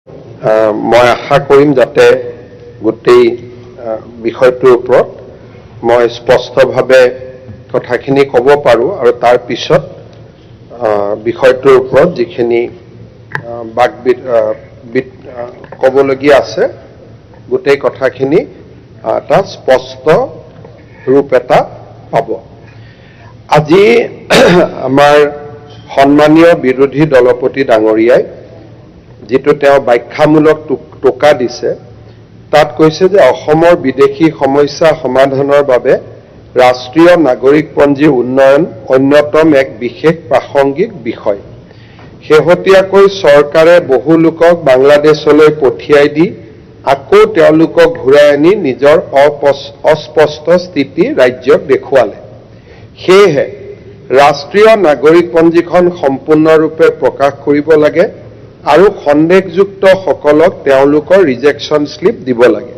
মই আশা কৰিম যাতে গোটেই বিষয়টোৰ ওপৰত মই স্পষ্টভাৱে কথাখিনি ক'ব পাৰোঁ আৰু তাৰ পিছত বিষয়টোৰ ওপৰত যিখিনি ক'বলগীয়া আছে গোটেই কথাখিনি এটা স্পষ্ট ৰূপ এটা পাব। আজি আমাৰ সন্মানীয় বিৰোধী দলপতি ডাঙৰীয়াই যিটো তেওঁ ব্যাখ্যামূলক টোকা দিছে তাত কৈছে যে অসমৰ বিদেশী সমস্যা সমাধানৰ বাবে ৰাষ্ট্ৰীয় নাগৰিকপঞ্জী উন্নয়ন অন্যতম এক বিশেষ প্ৰাসংগিক বিষয়। শেহতীয়াকৈ চৰকাৰে বহু লোকক বাংলাদেশলৈ পঠিয়াই দি আকৌ তেওঁলোকক ঘূৰাই আনি নিজৰ অস্পষ্ট স্থিতি ৰাজ্যক দেখুৱালে। সেয়েহে ৰাষ্ট্ৰীয় নাগৰিকপঞ্জীখন সম্পূৰ্ণৰূপে প্ৰকাশ কৰিব লাগে আৰু সন্দেহযুক্তসকলক তেওঁলোকৰ ৰিজেকশ্যন শ্লিপ দিব লাগে।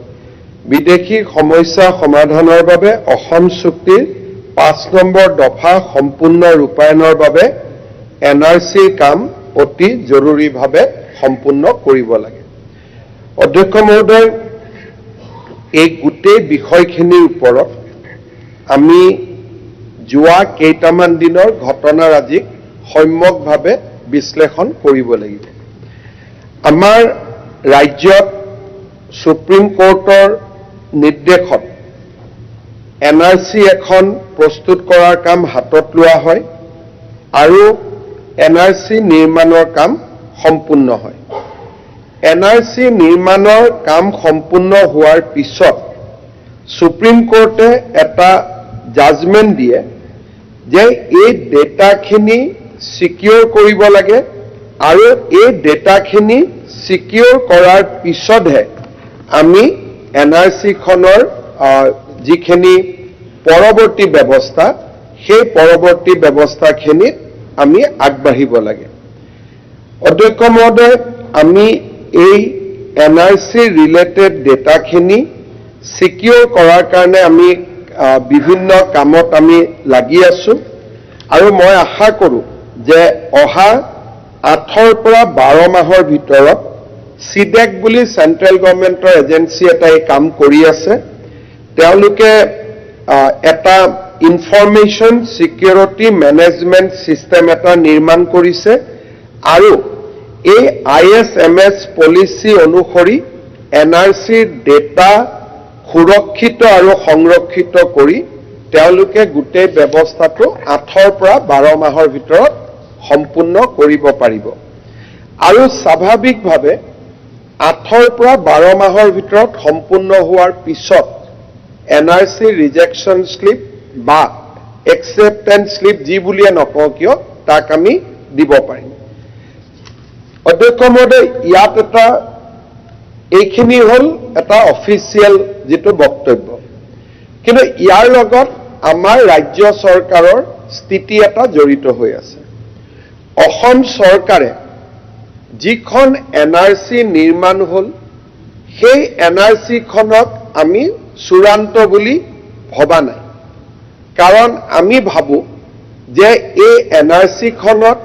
বিদেশী সমস্যা সমাধানৰ বাবে অসম চুক্তিৰ ৫ নম্বৰ দফা সম্পূৰ্ণ ৰূপায়ণৰ বাবে NRCৰ কাম অতি জৰুৰীভাৱে সম্পূৰ্ণ কৰিব লাগে। অধ্যক্ষ মহোদয়, এই গোটেই বিষয়খিনিৰ ওপৰত আমি যোৱা কেইটামান দিনৰ ঘটনাৰাজিক সম্যকভাৱে বিশ্লেষণ কৰিব লাগিব। আমাৰ ৰাজ্যত সুপ্ৰিম কোৰ্টৰ নিৰ্দেশত NRC এখন প্ৰস্তুত কৰাৰ কাম হাতত লোৱা হয় আৰু NRC নিৰ্মাণৰ কাম সম্পূৰ্ণ হয়। NRC নিৰ্মাণৰ কাম সম্পূৰ্ণ হোৱাৰ পিছত সুপ্ৰিম কোৰ্টে এটা জাজমেণ্ট দিয়ে যে এই ডেটাখিনি সিকিউৰ কৰিব লাগে আৰু এই ডেটাখিনি সিকিউৰ কৰাৰ পিছতহে আমি NRCখনৰ যিখিনি পৰৱৰ্তী ব্যৱস্থা সেই পৰৱৰ্তী ব্যৱস্থাখিনিত আমি আগবাঢ়িব লাগে। অধ্যক্ষ মহোদয়, আমি এই NRC ৰিলেটেড ডেটাখিনি সিকিউৰ কৰাৰ কাৰণে আমি বিভিন্ন কামত আমি লাগি আছোঁ আৰু মই আশা কৰোঁ যে অহা 8ৰ পৰা 12 মাহৰ ভিতৰত CDEC বুলি চেণ্ট্ৰেল গভৰ্ণমেণ্টৰ এজেঞ্চি এটাই কাম কৰি আছে। তেওঁলোকে এটা ইনফৰমেশ্যন ছিকিউৰিটি মেনেজমেণ্ট ছিষ্টেম এটা নিৰ্মাণ কৰিছে আৰু এই ISMS পলিচি অনুসৰি NRCৰ ডেটা সুৰক্ষিত আৰু সংৰক্ষিত কৰি তেওঁলোকে গোটেই ব্যৱস্থাটো 8ৰ পৰা 12 মাহৰ ভিতৰত সম্পূৰ্ণ কৰিব পাৰিব আৰু স্বাভাৱিকভাৱে 8ৰ পৰা 12 মাহৰ ভিতৰত সম্পূৰ্ণ হোৱাৰ পিছত NRC ৰিজেকশ্যন শ্লিপ বা একচেপ্টেন্স শ্লিপ যি বুলিয়ে নকওঁ কিয় তাক আমি দিব পাৰিম। অধ্যক্ষ মহোদয়, ইয়াত এইখিনি হ'ল এটা অফিচিয়েল যিটো বক্তব্য, কিন্তু ইয়াৰ লগত আমাৰ ৰাজ্য চৰকাৰৰ স্থিতি এটা জড়িত হৈ আছে। অসম চৰকাৰে যিখন NRC নিৰ্মাণ হ'ল সেই NRCখনক আমি চূড়ান্ত বুলি ভবা নাই, কাৰণ আমি ভাবোঁ যে এই NRCখনত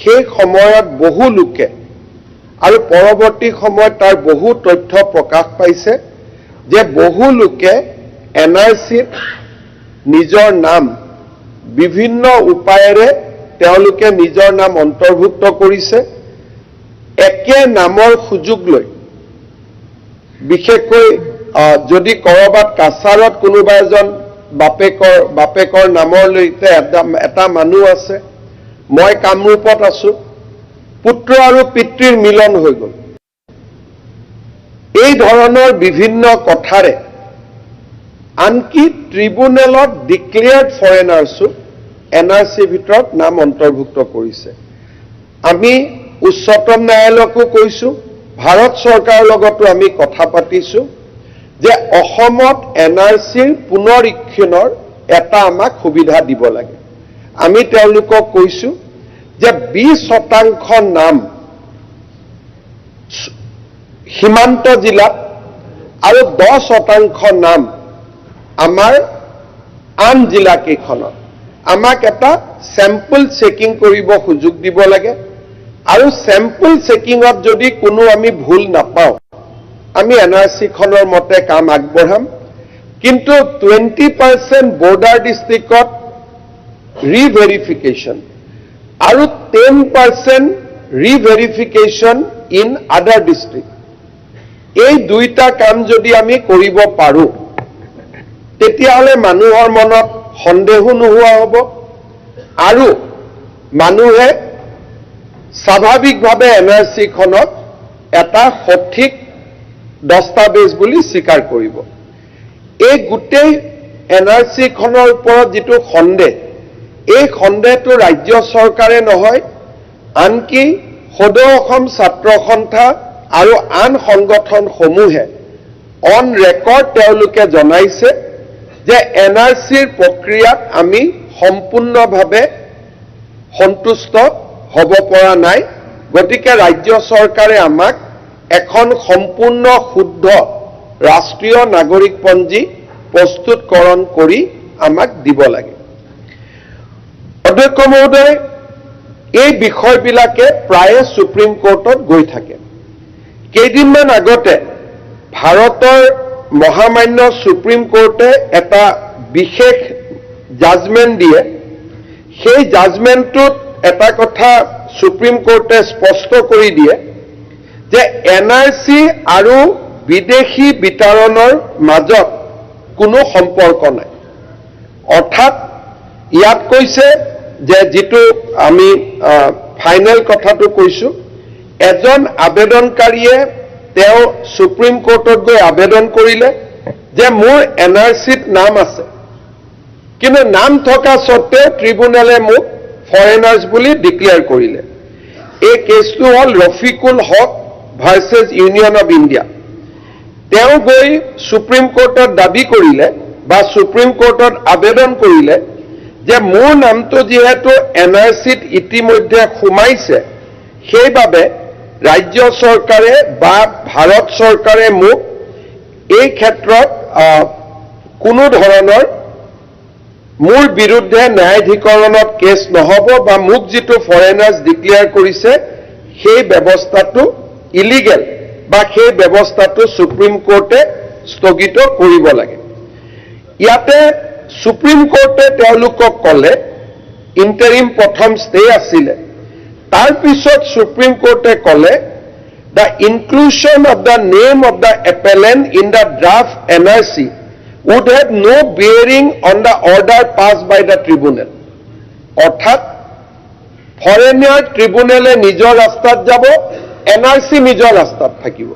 সেই সময়ত বহু লোকে আৰু পৰৱৰ্তী সময়ত তাৰ বহু তথ্য প্ৰকাশ পাইছে যে বহু লোকে NRCত নিজৰ নাম বিভিন্ন উপায়েৰে তেওঁলোকে নিজৰ নাম অন্তৰ্ভুক্ত কৰিছে। একে নামৰ সুযোগ লৈ বিশেষকৈ যদি কৰবাত কাছাৰত কোনোবা এজন বাপেকৰ নামৰ লৈতে এটা মানুহ আছে, মই কামৰূপত আছোঁ, পুত্ৰ আৰু পিতৃৰ মিলন হৈ গ'ল। এই ধৰণৰ বিভিন্ন কথাৰে আনকি ট্ৰিব্যুনেলত ডিক্লেয়াৰ্ড ফৰেনাৰ্ছো NRCৰ ভিতৰত নাম অন্তৰ্ভুক্ত কৰিছে। আমি উচ্চতম ন্যায়ালয়কো কৈছোঁ, ভাৰত চৰকাৰৰ লগতো আমি কথা পাতিছোঁ যে অসমত NRCৰ পুনৰীক্ষণৰ এটা আমাক সুবিধা দিব লাগে। আমি তেওঁলোকক কৈছোঁ যে 20% নাম সীমান্ত জিলাত আৰু 10% নাম আমাৰ আন জিলাকেইখনত আমাক এটা চেম্পল চেকিং কৰিব সুযোগ দিব লাগে আৰু স্যাম্পল চেকিংত যদি কোনো আমি ভুল নাপাওঁ আমি এনআৰসি খনৰ মতে কাম আগবঢ়াম কিন্তু 20% বৰ্ডাৰ ডিস্ট্ৰিক্টত ৰিভেৰিফিকেশন আৰু 10% ৰিভেৰিফিকেশন ইন আদাৰ ডিস্ট্ৰিক্ট এই দুইটা কাম যদি আমি কৰিব পাৰো তেতিয়াহলে মানুহৰ মনত সন্দেহ নোহোৱা হ'ব আৰু মানুহে স্বাভাৱিকভাৱে এনআৰসি খনক এটা সঠিক দস্তাবেজ বুলি স্বীকাৰ কৰিব এই গোটেই এনআৰসি খনৰ ওপৰত যেটো সন্দেহ এই সন্দেহটো ৰাজ্য চৰকাৰে নহয় আনকি সদৌ অসম ছাত্ৰ সন্থা আৰু আন সংগঠনসমূহে অন ৰেকৰ্ড তেওঁলোকে জনাইছে যে এনআৰসিৰ প্ৰক্ৰিয়াত আমি সম্পূৰ্ণভাৱে সন্তুষ্ট হ'ব পৰা নাই গতিকে ৰাজ্য চৰকাৰে আমাক এখন সম্পূৰ্ণ শুদ্ধ ৰাষ্ট্ৰীয় নাগৰিকপঞ্জী প্ৰস্তুতকৰণ কৰি আমাক দিব লাগে অধ্যক্ষ মহোদয় এই বিষয়বিলাকে প্ৰায়ে সুপ্ৰিম কোৰ্টত গৈ থাকে কেইদিনমান আগতে ভাৰতৰ মহামান্য সুপ্ৰিম কোৰ্টে এটা বিশেষ জাজমেন্ট দিয়ে সেই জাজমেন্টটোত এটা কথা সুপ্ৰিম কোৰ্টে স্পষ্ট কৰি দিয়ে যে এনআৰসি আৰু বিদেশী বিতৰণৰ মাজত কোনো সম্পৰ্ক নাই অৰ্থাৎ ইয়াত কৈছে যে যেটো আমি ফাইনেল কথাটো কৈছো এজন আবেদনকাৰীয়ে তেওঁ সুপ্ৰিম কোৰ্টত গৈ আবেদন কৰিলে যে মোৰ এনআৰসিত নাম আছে কিন্তু নাম থকা সত্ত্বেও ট্ৰিব্যুনেলে মোক ফৰেনাৰ্ছ বুলি ডিক্লেয়াৰ কৰিলে এই কেছটো হল ৰফিকুল হক ভাৰ্চেছ ইউনিয়ন অফ ইণ্ডিয়া তেওঁ গৈ সুপ্ৰিম কোৰ্টত দাবী কৰিলে বা সুপ্ৰিম কোৰ্টত আবেদন কৰিলে যে মোৰ নামটো যেহেতু এনআৰসিত ইতিমধ্যে সোমাইছে সেইবাবে ৰাজ্য চৰকাৰে বা ভাৰত চৰকাৰে মোক এই ক্ষেত্ৰত কোনো ধৰণৰ মোৰ বিৰুদ্ধে ন্যায়াধিকৰণত কেছ নহব বা মোক যেটো ফৰেনাৰ্ছ ডিক্লেয়াৰ কৰিছে সেই ব্যৱস্থাটো ইলিগেল বা সেই ব্যৱস্থাটো সুপ্ৰিম কোৰ্টে স্থগিত কৰিব লাগে ইয়াতে সুপ্ৰিম কোৰ্টে তেওঁলোকক কলে ইন্টাৰিম প্ৰথম ষ্টে আছিলে তাৰ পিছত সুপ্ৰিম কোৰ্টে কলে the inclusion of the name of the appellant in the draft NRC would have no bearing on the order passed by the tribunal অৰ্থাৎ ফৰেনাৰ ট্ৰিব্যুনেলে নিজৰ ৰাস্তাত যাব এনআৰসি নিজৰ ৰাস্তাত থাকিব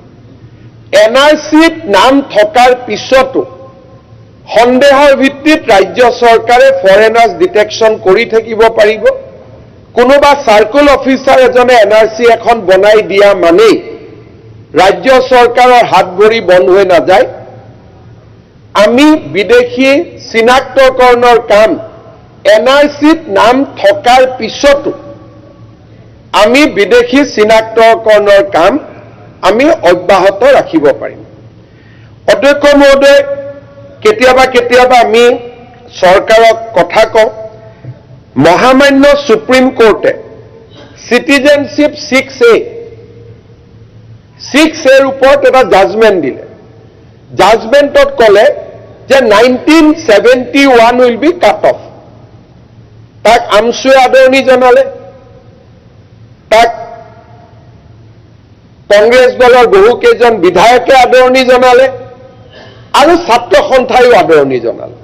এনআৰসিত নাম থকাৰ পিছতো সন্দেহৰ ভিত্তিত ৰাজ্য চৰকাৰে ফৰেনাৰ্ছ ডিটেকশ্যন কৰি থাকিব পাৰিব কোনোবা সাৰ্কুল অফিচাৰ এজনে এনআৰসি এখন বনাই দিয়া মানে ৰাজ্য চৰকাৰৰ হাত ভৰি বন্ধ হৈ নাযায় আমি বিদেশী চিনাক্তকৰণৰ কাম এনআৰসিত নাম থকাৰ পিছতো আমি বিদেশী চিনাক্তকৰণৰ কাম আমি অব্যাহত ৰাখিব পাৰিম অধ্যক্ষ মহোদয় কেতিয়াবা আমি চৰকাৰক কথা কওঁ মহামান্য সুপ্ৰিম কোৰ্টে সিটিজেনশিপ 6A ওপৰত এটা জাজমেন্ট দিলে জাজমেন্টত কলে যে 1971 উইল বি কাট অফ তাক আমসুৱে আদৰণি জনালে তাক কংগ্ৰেছ দলৰ বহু কেইজন বিধায়কে আদৰণি জনালে আৰু ছাত্ৰ সন্থায়ো আদৰণি জনালে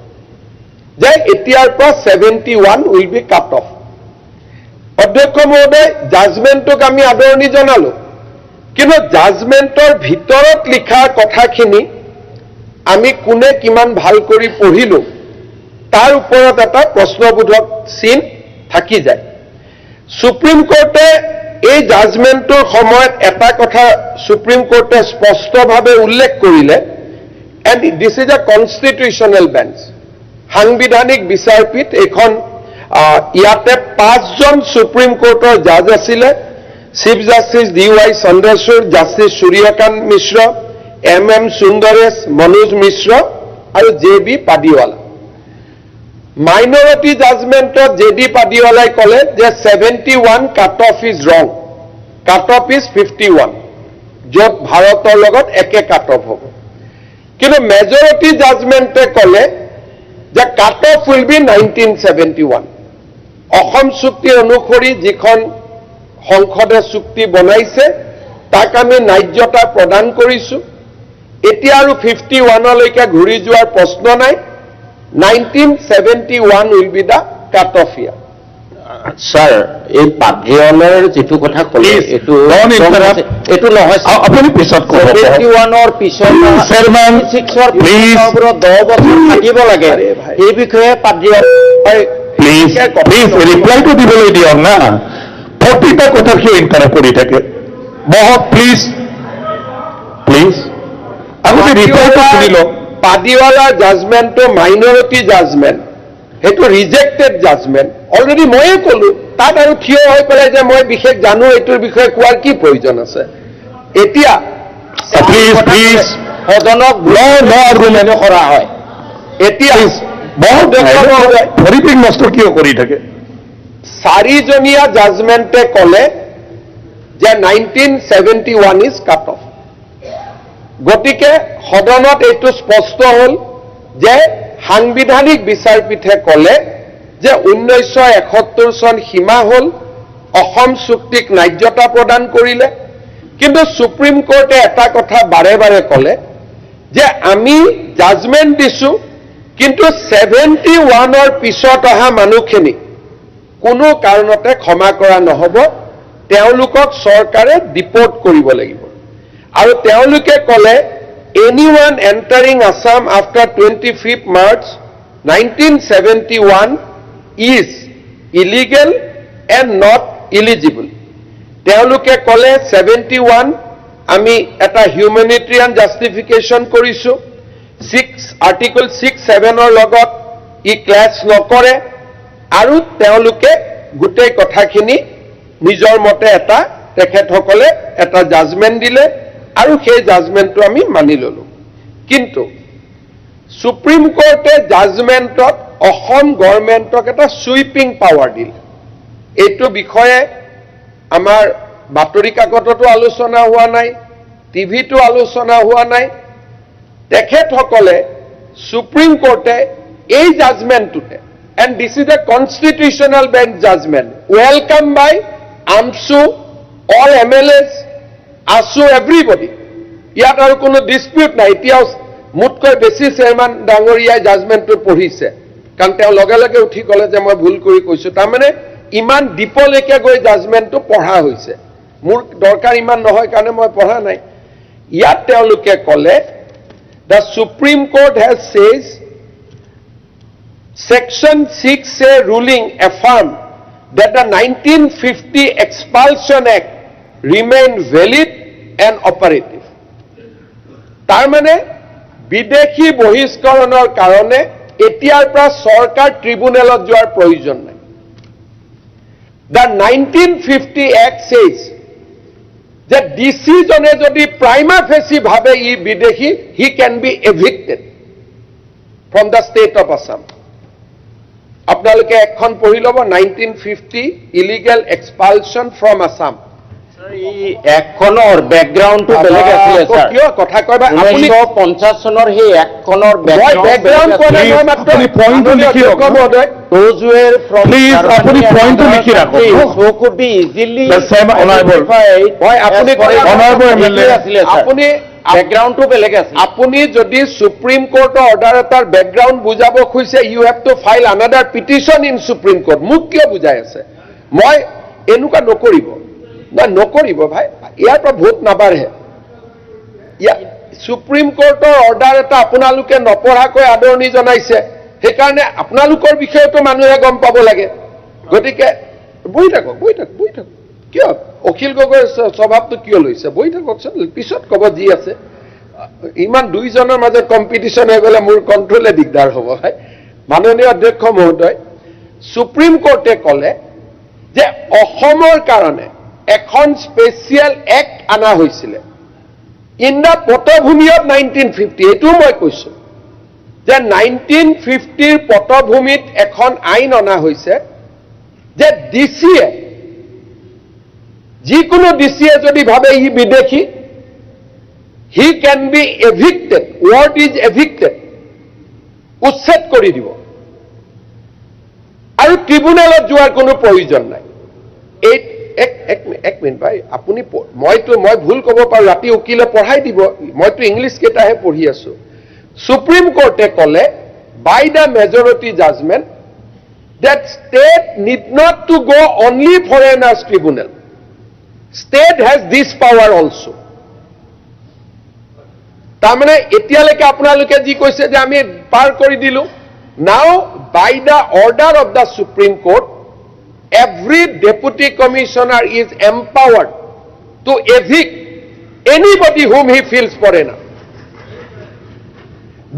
যে এতিয়াৰ পৰা 71 উইল বি কাট অফ অধ্যক্ষ মহোদয় জাজমেন্টক আমি আদৰণি জনালো কিন্তু জাজমেন্টৰ ভিতৰত লিখা কথাখিনি আমি কোনে কিমান ভাল কৰি পঢ়িলো তাৰ ওপৰত এটা প্ৰশ্নবোধক চিন থাকি যায় সুপ্ৰিম কোৰ্টে এই জাজমেন্টৰ সময়ত এটা কথা সুপ্ৰিম কোৰ্টে স্পষ্টভাৱে উল্লেখ কৰিলে and this is a constitutional bench সাংবিধানিক বিচাৰপীঠ এখন ইয়াতে 5 জন সুপ্ৰিম কোৰ্টৰ জাজ আছিল চিফ জাষ্টিস DY চন্দ্ৰচূড় জাষ্টিস সূৰ্যকান্ত মিশ্ৰ MM সুন্দৰেশ মনোজ মিশ্ৰ আৰু JB পাদিৱালা মাইনৰিটি জাজমেন্টত JD পাদিৱালাই কলে যে 71 কাট অফ ইজ ৰং কাট অফ ইজ 51, য'ত ভাৰতৰ লগত একে কাট অফ হ'ব। কিন্তু মেজৰিটি জাজমেণ্টে ক'লে যে cut off will be 1971। Assam চুক্তি অনুসৰি যিখন সংসদে চুক্তি বনাইছে তাক আমি ন্যায্যতা প্ৰদান কৰিছোঁ। এতিয়া আৰু 51লৈকে ঘূৰি যোৱাৰ প্ৰশ্ন নাই। 1971 will be the cut off year. Sir, এই পাদ্ৰীৱালৰ যিটো কথা ক'লে এইটো নহয়, আপুনি পিছত ক'ব। 71ৰ পিছত 6ৰ 10 বছৰ থাকিব লাগে, এই বিষয়ে পাদ্ৰীৱাল প্লিজ ৰিপ্লাইটো দিবলৈ দিয়ক না। প্ৰতিটা কথা কিয় ইণ্টাৰাপ্ট কৰি থাকে? বহক প্লিজ, আগতে ৰিপ্লাইটো শুনি লওক। পাদিৱালাৰ জাজমেণ্টটো মাইনৰিটি জাজমেণ্ট, সেইটো ৰিজেক্টেড জাজমেণ্ট। অলৰেডি ময়ে ক'লো, তাত আৰু থিয় হৈ পেলাই যে মই বিশেষ জানো এইটোৰ বিষয়ে কোৱাৰ কি প্ৰয়োজন আছে? এতিয়া প্লিজ সদনক আৰ্গুমেণ্ট কৰা হয়। এতিয়া ভৰিপিক নষ্ট কিয় কৰি থাকে? 4জনীয়া জাজমেণ্টে ক'লে যে 1971 ইজ কাট অফ। গতিকে সদনত এইটো স্পষ্ট হ'ল যে সাংবিধানিক বিচাৰপীঠে ক'লে যে 1971 চন সীমা হ'ল, অসম চুক্তিক ন্যায্যতা প্ৰদান কৰিলে। কিন্তু সুপ্ৰিম কোৰ্টে এটা কথা বাৰে বাৰে ক'লে যে আমি জাজমেণ্ট দিছোঁ, কিন্তু 71ৰ পিছত অহা মানুহখিনি কোনো কাৰণতে ক্ষমা কৰা নহ'ব, তেওঁলোকক চৰকাৰে ডিপৰ্ট কৰিব লাগিব। আৰু তেওঁলোকে ক'লে anyone entering Assam after 25th March 1971 is illegal and not eligible. তেওঁলোকে ক'লে 71 আমি এটা হিউমেনিটেৰিয়ান জাষ্টিফিকেশ্যন কৰিছোঁ, আৰ্টিকল 6(7)ৰ লগত ই ক্লেছ নকৰে, আৰু তেওঁলোকে গোটেই কথাখিনি নিজৰ মতে তেখেতসকলে এটা জাজমেণ্ট দিলে, আৰু সেই জাজমেণ্টটো আমি মানি ল'লো। কিন্তু সুপ্ৰিম কোৰ্টে জাজমেণ্টত অসম গভৰ্ণমেণ্টক এটা সুইপিং পাৱাৰ দিলে। এইটো বিষয়ে আমাৰ বাতৰি কাকততো আলোচনা হোৱা নাই, টিভিতো আলোচনা হোৱা নাই। তেখেতসকলে সুপ্ৰিম কোৰ্টে এই জাজমেণ্টটোতে, and this is a constitutional bench judgement, welcome by AAMSU, all MLAs, AASU, everybody. ইয়াত আৰু কোনো ডিছপিউট নাই। এতিয়াও মোতকৈ বেছি চেয়াৰমেন ডাঙৰীয়াই জাজমেণ্টটো পঢ়িছে, কাৰণ তেওঁ লগে লগে উঠি ক'লে যে মই ভুল কৰি কৈছোঁ। তাৰমানে ইমান ডিপলৈকে গৈ জাজমেণ্টটো পঢ়া হৈছে। মোৰ দৰকাৰ ইমান নহয় কাৰণে মই পঢ়া নাই। ইয়াত তেওঁলোকে ক'লে দ্য সুপ্ৰিম কোৰ্ট হেজ চেজ Section 6A ruling affirmed that the 1950 Expulsion Act remained valid and operative. তাৰমানে বিদেশী বহিষ্কৰণৰ কাৰণে এতিয়াৰ পৰা চৰকাৰ ট্ৰিব্যুনেলত যোৱাৰ প্ৰয়োজন নাই। The 1950 Act says যে ডিচি জনে যদি প্ৰাইমা ফেচি ভাবে ই বিদেশী, he can be evicted from the state of Assam. আপোনালোকে এখন পঢ়ি ল'ব, 1950 ইলিগেল এক্সপালছন ফ্ৰম আছাম। একখনৰ বেকগ্ৰাউণ্ডটো বেলেগ আছিলে স্যাৰ। কিয় কথা কয় বা? 1950 চনৰ সেই একখনৰ বেকগ্ৰাউণ্ড আপুনি পইণ্টটো লিখি ৰাখক। Those were from আপুনি পইণ্টটো লিখি ৰাখক। So could be easily আপুনি বেকগ্ৰাউণ্ডটো বেলেগ আছে। আপুনি যদি সুপ্ৰিম কোৰ্টৰ অৰ্ডাৰ এটাৰ বেকগ্ৰাউণ্ড বুজাব খুজিছে, you have to file another petition in supreme court. মোক কিয় বুজাই আছে? মই এনেকুৱা নকৰিব, নকৰিব ভাই, ইয়াৰ পৰা ভোট নাবাঢ়ে। সুপ্ৰিম কোৰ্টৰ অৰ্ডাৰ এটা আপোনালোকে নপঢ়াকৈ আদৰণি জনাইছে, সেইকাৰণে আপোনালোকৰ বিষয়েতো মানুহে গম পাব লাগে। গতিকে বহি থাকক। কিয় অখিল গগৈৰ স্বভাৱটো কিয় লৈছে? বহি থাককচোন, পিছত ক'ব যি আছে। ইমান দুইজনৰ মাজত কম্পিটিশ্যন হৈ গ'লে মোৰ কণ্ট্ৰলে দিগদাৰ হ'ব ভাই। মাননীয় অধ্যক্ষ মহোদয়, সুপ্ৰিম কোৰ্টে ক'লে যে অসমৰ কাৰণে এখন স্পেচিয়েল এক্ট অনা হৈছিলে ইন দ্য পটভূমি অফ 1950। এইটোও মই কৈছোঁ যে 1950ৰ পটভূমিত এখন আইন অনা হৈছে যে ডিচিয়ে যিকোনো ডিচিয়ে যদি ভাবে ই বিদেশী, he can be evicted, word is evicted, উচ্ছেদ কৰি দিব আৰু ট্ৰিবুনেলত যোৱাৰ কোনো প্ৰয়োজন নাই। এই এক মিনিট ভাই, আপুনি মই ভুল ক'ব পাৰোঁ, ৰাতি উকিলে পঢ়াই দিব, মইতো ইংলিছ কেইটাহে পঢ়ি আছো। সুপ্ৰিম কোৰ্টে ক'লে by the majority judgement that state need not to go only foreigners tribunal. State has this power also. তাৰমানে এতিয়ালৈকে আপোনালোকে যি কৈছে যে আমি পাৰ কৰি দিলো, now by the order of the Supreme Court, every deputy commissioner is empowered to evict anybody whom he feels foreigner.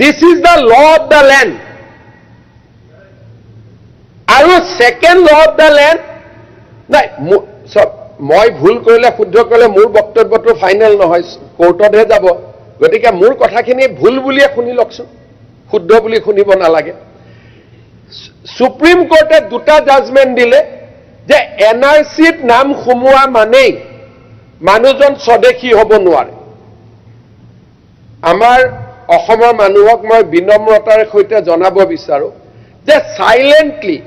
This is the law of the land. আৰু second law of the land নাই, মই ভুল কৰিলে শুদ্ধ কৰিলে মোৰ বক্তব্যটো final নহয়, কোৰ্টতহে যাব। গতিকে মোৰ কথাখিনি ভুল বুলিয়ে শুনি লওকচোন, শুদ্ধ বুলি শুনিব নালাগে। সুপ্ৰিম কোৰ্টে দুটা জাজমেণ্ট দিলে যে NRCত নাম সোমোৱা মানেই মানুহজন স্বদেশী হ'ব নোৱাৰে। আমাৰ অসমৰ মানুহক মই বিনম্ৰতাৰে সৈতে জনাব বিচাৰো যে সাইলেন্টলি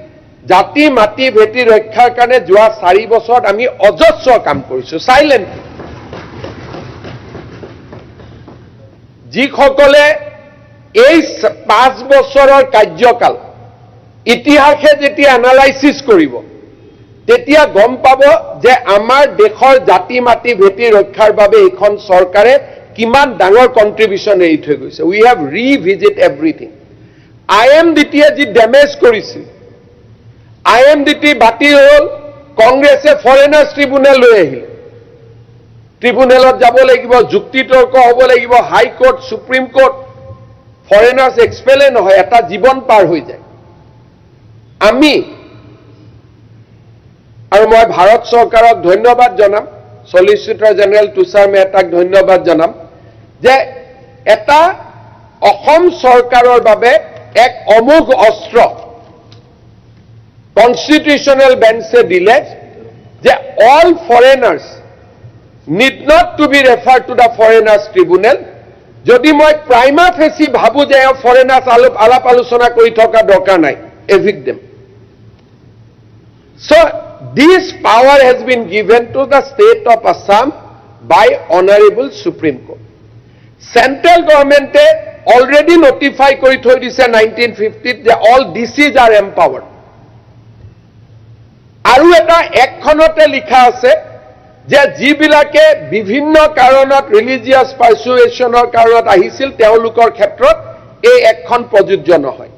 জাতি মাটি ভেটি ৰক্ষাৰ কাৰণে যোৱা 4 বছৰত আমি অজস্ৰ কাম কৰিছো সাইলেন্টলি। যিসকলে এই 5 বছৰৰ কাৰ্যকাল ইতিহাসে যেতিয়া এনালাইসিস কৰিব তেতিয়া গম পাব যে আমাৰ দেশৰ জাতি মাটি ভেটি ৰক্ষাৰ বাবে এইখন চৰকাৰে কিমান ডাঙৰ কন্ট্ৰিবিউশন এৰি থৈ গৈছে। উই হ্যাভ ৰিভিজিট এভৰিথিং। IMDTয়ে যি ডেমেজ কৰিছিল, IMDT বাতিল হ'ল, কংগ্ৰেছে ফৰেনাৰ্ছ ট্ৰিবুনেল লৈ আহিল। ট্ৰিবুনেলত যাব লাগিব, যুক্তিতৰ্ক হ'ব লাগিব, হাই কোৰ্ট, সুপ্ৰিম কোৰ্ট। ফৰেনাৰ্ছ এক্সপেলে নহয়, এটা জীৱন পাৰ হৈ যায়। আমি আৰু মই ভাৰত চৰকাৰক ধন্যবাদ জনাম, সলিচিটৰ জেনেৰেল তুষাৰ মেহতাক ধন্যবাদ জনাম যে এটা অসম চৰকাৰৰ বাবে এক অমোঘ অস্ত্ৰ কনস্টিটিউশনাল বেঞ্চে দিলে যে all foreigners need not to be referred to the foreigners tribunal. যদি মই প্ৰাইমা ফেচি ভাবো যে ফৰেনাৰ্ছ আলাপ আলোচনা কৰি থকা দৰকাৰ নাই, এভিক্ট them. So this power has been given to the state of Assam by Honorable Supreme Court. Central government already notify কৰি থৈ দিছে 1950 যে all DCs are empowered. আৰু এটা একখনতে লিখা আছে যে যিবিলাকে বিভিন্ন কাৰণত ৰিলিজিয়াছ পাৰ্চুৱেশ্যনৰ কাৰণত আহিছিল তেওঁলোকৰ ক্ষেত্ৰত এই একখন প্ৰযোজ্য নহয়।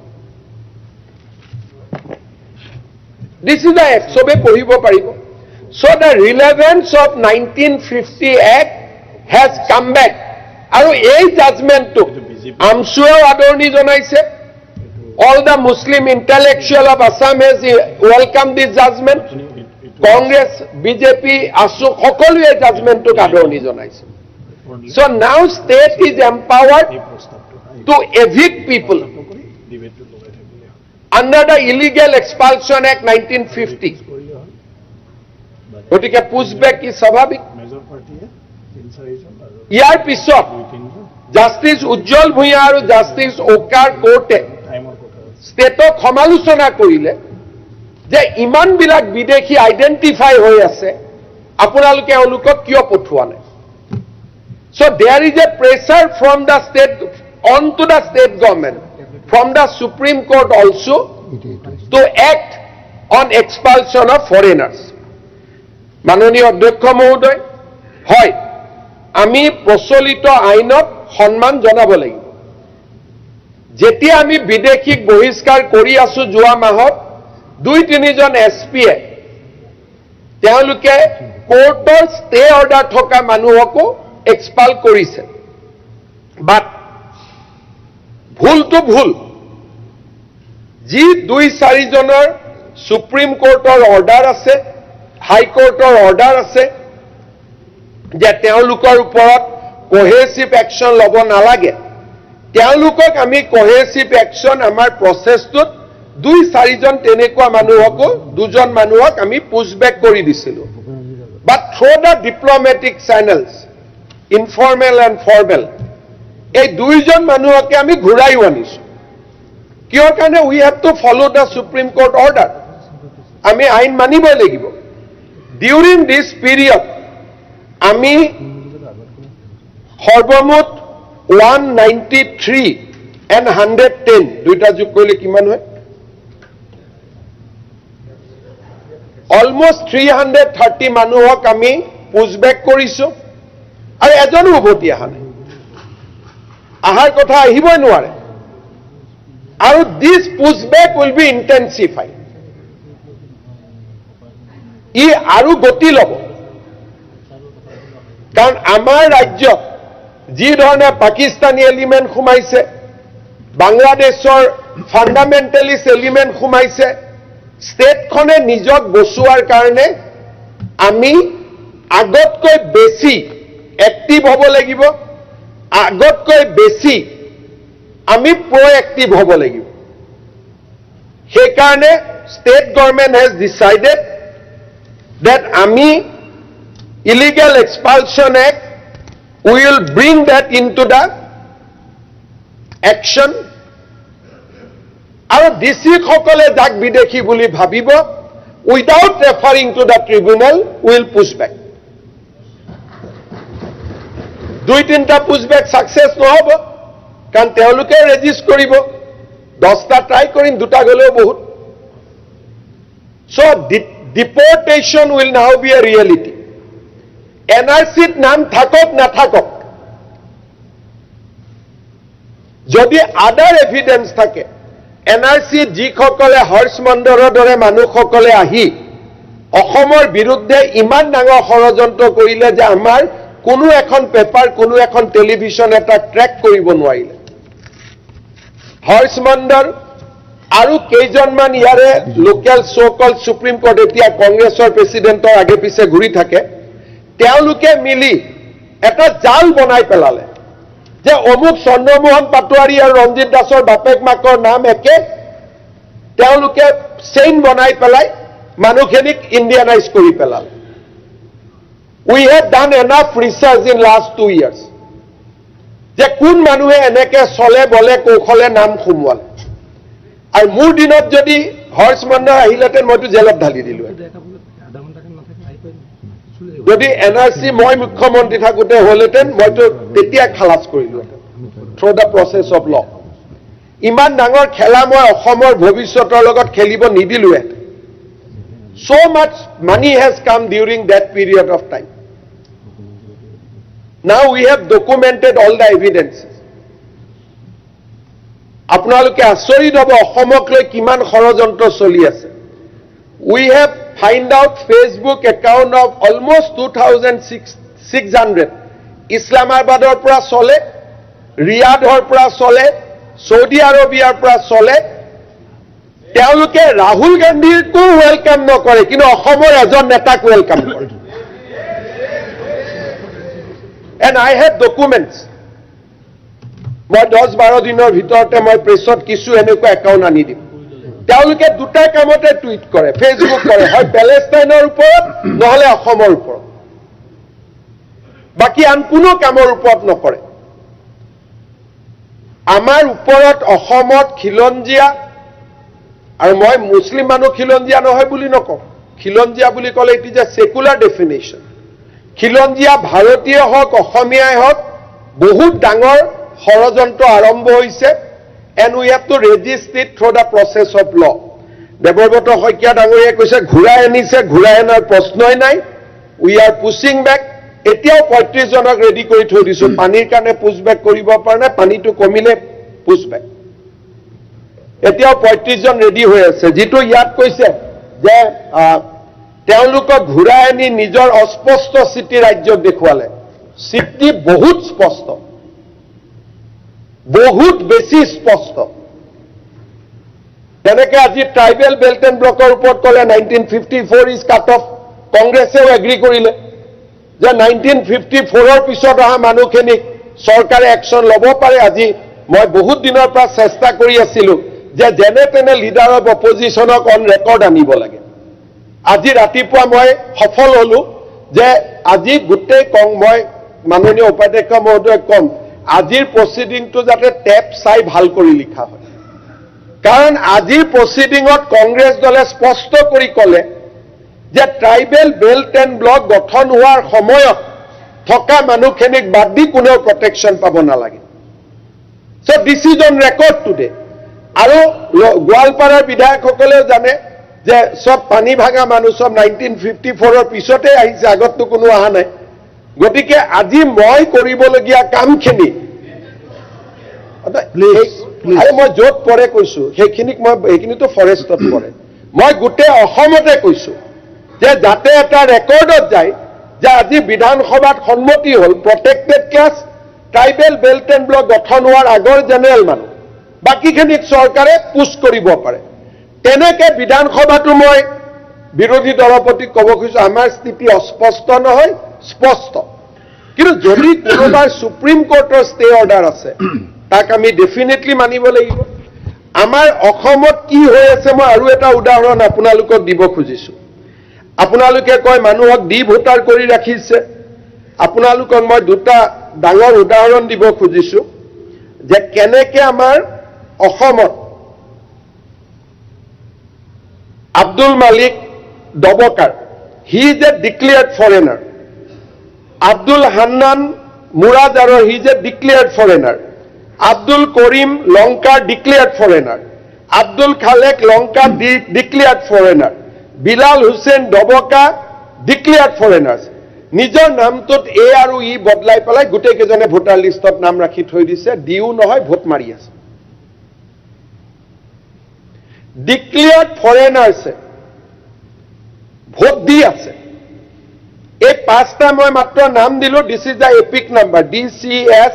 This is the act, সবে পঢ়িব পাৰিব। So the relevance of 1950 Act has come back. আৰু এই জাজমেণ্টটো আমছুৱেও আদৰণি জনাইছে। All the Muslim intellectual of Assam has welcomed this judgment. Congress, BJP, ASU, সকলোৱে এই জাজমেণ্টটোক আদৰণি জনাইছে। So now state is empowered to evict people under the Illegal Expulsion Act 1950. গতিকে পুছবেক কি স্বাভাৱিক। ইয়াৰ পিছত জাষ্টিছ উজ্জ্বল ভূঞা আৰু জাষ্টিছ ওকাৰ কোৰ্টে ষ্টেটক সমালোচনা কৰিলে যে ইমানবিলাক বিদেশী আইডেন্টিফাই হৈ আছে, আপোনালোকে এওঁলোকক কিয় পঠোৱা নাই। So there is a pressure from the state onto the state government from the Supreme Court also to act on expulsion of foreigners. মাননীয় অধ্যক্ষ মহোদয়, হয় আমি প্ৰচলিত আইনক সন্মান জনাব লাগিব। যেতিয়া আমি বিদেশীক বহিষ্কাৰ কৰি আছো, যোৱা মাহত 2-3জন SPয়ে তেওঁলোকে কোৰ্টৰ ষ্টে অৰ্ডাৰ থকা মানুহকো এক্সপাল কৰিছে। বাট ভুলটো ভুল। যি 2-4জনৰ সুপ্ৰিম কোৰ্টৰ অৰ্ডাৰ আছে, হাইকোৰ্টৰ অৰ্ডাৰ আছে যে তেওঁলোকৰ ওপৰত কোহেচিভ একশ্যন ল'ব নালাগে, তেওঁলোকক আমি কোহেচিভ একশ্যন আমাৰ প্ৰচেছটোত 2-4জন তেনেকুৱা মানুহকো 2জন মানুহক আমি পুছবেক কৰি দিছিলোঁ। but through the diplomatic channels, informal and formal, এই দুইজন মানুহকে আমি ঘূৰাইও আনিছো কিয় কাৰণে we have to follow the Supreme Court order. আমি আইন মানিবই লাগিব. During this period, আমি সৰ্বমুঠ 193 and 110 দুইটা যোগ কৰিলে কিমান হয়? Almost 330 মানুহক আমি পুছবেক কৰিছো আৰু এজনো উভতি অহা নাই. আহাৰ কথা আহিবই নোৱাৰে. আৰু দিছ পুছবেক উইল বি ইণ্টেনচিফাইড. ই আৰু গতি ল'ব. কাৰণ আমাৰ ৰাজ্যত যি ধৰণে পাকিস্তানী এলিমেণ্ট সোমাইছে, বাংলাদেশৰ ফাণ্ডামেণ্টেলিষ্ট এলিমেণ্ট সোমাইছে, ষ্টেটখনে নিজক বচোৱাৰ কাৰণে আমি আগতকৈ বেছি এক্টিভ হ'ব লাগিব, আগতকৈ বেছি আমি প্ৰ'এক্টিভ হ'ব লাগিব. সেইকাৰণে state government has decided that আমি illegal expulsion act, we will bring that into the action. আৰু ডিচি সকলে যাক বিদেশী বুলি ভাবিব, without referring to the tribunal, will push back. দুই তিনিটা পুছবেক সাকসেছ নহ'ব, কাৰণ তেওঁলোকে ৰেজিষ্ট কৰিব. 10টা ট্ৰাই কৰিম, 2টা গ'লেও বহুত. So deportation will now be a reality. NRCত নাম থাকক নাথাকক, যদি আদাৰ এভিডেন্স থাকে, NRCত যিসকলে হৰ্ষ মণ্ডলৰ দৰে মানুহসকলে আহি অসমৰ বিৰুদ্ধে ইমান ডাঙৰ ষড়যন্ত্ৰ কৰিলে যে আমাৰ কোনো এখন পেপাৰ, কোনো এখন টেলিভিছন এটা ট্ৰেক কৰিব নোৱাৰিলে. হৰ্ষ মণ্ডল আৰু কেইজনমান ইয়াৰে লোকেল চ' সুপ্ৰিম কোৰ্ট, এতিয়া কংগ্ৰেছৰ প্ৰেচিডেণ্টৰ আগে পিছে ঘূৰি থাকে, তেওঁলোকে মিলি এটা জাল বনাই পেলালে যে অমুক চন্দ্ৰমোহন পাটোৱাৰী আৰু ৰঞ্জিত দাসৰ বাপেক মাকৰ নাম একে. তেওঁলোকে চেইন বনাই পেলাই মানুহখিনিক ইণ্ডিয়ানাইজ কৰি পেলালে. We have done enough research in last 2 years যে কোন মানুহে এনেকে চলে বলে কৌশলে নাম সোমোৱালে. আৰু মোৰ দিনত যদি হৰ্ষ মণ্ডল আহিলেহেঁতেন মইতো জেলত ঢালি দিলো. যদি NRC মই মুখ্যমন্ত্ৰী থাকোঁতে হ'লহেঁতেন মইতো তেতিয়া খালাচ কৰিলোহেঁতেন through the process of law. ইমান ডাঙৰ খেলা মই অসমৰ ভৱিষ্যতৰ লগত খেলিব নিদিলোহেঁতেন. So much money has come during that period of time. Now we have documented all the evidences. আপোনালোকে আচৰিত হ'ব অসমক লৈ কিমান ষড়যন্ত্ৰ চলি আছে. We have find out Facebook account of almost 2,600 ইছলামাবাদৰ পৰা চলে, ৰিয়াদৰ পৰা চলে, সৌদি আৰবিয়াৰ পৰা চলে. তেওঁলোকে ৰাহুল গান্ধীকো ৱেলকাম নকৰে, কিন্তু অসমৰ এজন নেতাক ৱেলকাম কৰে. And I have documents. মই 10-12 দিনৰ ভিতৰতে মই প্ৰেছত কিছু এনেকুৱা একাউণ্ট আনি দিম. তেওঁলোকে দুটা কামতে টুইট কৰে, ফেচবুক কৰে, হয় পেলেষ্টাইনৰ ওপৰত নহলে অসমৰ ওপৰত, বাকী আন কোনো কামৰ ওপৰত নকৰে. আমাৰ ওপৰত অসমত খিলঞ্জীয়া, আৰু মই মুছলিম মানুহ খিলঞ্জীয়া নহয় বুলি নকওঁ. খিলঞ্জীয়া বুলি ক'লে it is a secular definition. খিলঞ্জীয়া ভাৰতীয় হওক, অসমীয়াই হওক, বহুত ডাঙৰ ষড়যন্ত্ৰ আৰম্ভ হৈছে. And we have to resist it through the process of law. Debabrata Saikia ডাঙৰীয়াই কৈছে ঘূৰাই আনিছে, ঘূৰাই অনাৰ প্ৰশ্নই নাই. We are pushing back. এতিয়াও 35 জনক ৰেডি কৰি থৈ দিছো. পানীৰ কাৰণে পুছবেক কৰিব পৰা নাই, পানীটো কমিলে পুছবেক. এতিয়াও 35 জন ৰেডি হৈ আছে. যিটো ইয়াত কৈছে যে তেওঁলোকক ঘূৰাই আনি নিজৰ অস্পষ্ট স্থিতি ৰাজ্যক দেখুৱালে, স্থিতি বহুত স্পষ্ট, বহুত বেছি স্পষ্ট. তেনেকে আজি ট্ৰাইবেল বেল্ট এণ্ড ব্লকৰ ওপৰত ক'লে 1954 ইজ কাট অফ. কংগ্ৰেছেও এগ্ৰী কৰিলে যে 1954ৰ পিছত অহা মানুহখিনিক চৰকাৰে একশ্যন ল'ব পাৰে. আজি মই বহুত দিনৰ পৰা চেষ্টা কৰি আছিলো যে যেনে তেনে লিডাৰ অফ অপজিশ্যনক অন ৰেকৰ্ড আনিব লাগে. আজি ৰাতিপুৱা মই সফল হলো যে আজি গোটেই মই মাননীয় উপাধ্যক্ষ মহোদয়ক কম আজিৰ প্ৰচিডিংটো যাতে টেপ চাই ভাল কৰি লিখা হয় কাৰণ আজিৰ প্ৰচিডিংত কংগ্ৰেছ দলে স্পষ্ট কৰি ক'লে যে ট্ৰাইবেল বেল্ট এণ্ড ব্লক গঠন হোৱাৰ সময়ত থকা মানুহখিনিক বাদ দি কোনেও প্ৰটেকশ্যন পাব নালাগে so' this is on record today আৰু গোৱালপাৰাৰ বিধায়কসকলেও জানে যে সব পানী ভাঙা মানুহ সব 1954ৰ পিছতে আহিছে আগততো কোনো অহা নাই গতিকে আজি মই কৰিবলগীয়া কামখিনি আৰু মই য'ত পৰে কৈছো সেইখিনিতো ফৰেষ্টত পৰে মই গোটেই অসমতে কৈছো যে যাতে এটা ৰেকৰ্ডত যায় যে আজি বিধানসভাত সন্মতি হ'ল protected class tribal belt and block গঠন হোৱাৰ আগৰ জেনেৰেল মানুহ বাকীখিনিক চৰকাৰে পুছ কৰিব পাৰে তেনেকে বিধানসভাটো মই বিৰোধী দলৰ প্ৰতি ক'ব খুজিছো আমাৰ স্থিতি অস্পষ্ট নহয় স্পষ্ট কিন্তু যদি কোনোবাৰ সুপ্ৰিম কোৰ্টৰ ষ্টে অৰ্ডাৰ আছে তাক আমি ডেফিনেটলি মানিব লাগিব আমাৰ অসমত কি হৈ আছে মই আৰু এটা উদাহৰণ আপোনালোকক দিব খুজিছো আপোনালোকে কয় মানুহক ডি ভোটাৰ কৰি ৰাখিছে আপোনালোকক মই দুটা ডাঙৰ উদাহৰণ দিব খুজিছো যে কেনেকে আমাৰ অসমত Abdul Malik Dobokar, he is a declared foreigner. Abdul Hannan Muradaro, he is a declared foreigner. Abdul Karim Lonka, declared foreigner. Abdul Khalek Lonka, declared foreigner. Bilal Hussain Doboka, declared foreigners. নিজৰ নামটোত এ আৰু ই বদলাই পেলাই গোটেই কেজনে voter লিষ্টত নাম ৰাখি থৈ দিছে দিও নহয় ভোট মাৰি আছে declared foreigners ভোট দি আছে এই পাঁচটা মই মাত্ৰ নাম দিলো this is the epic number DCS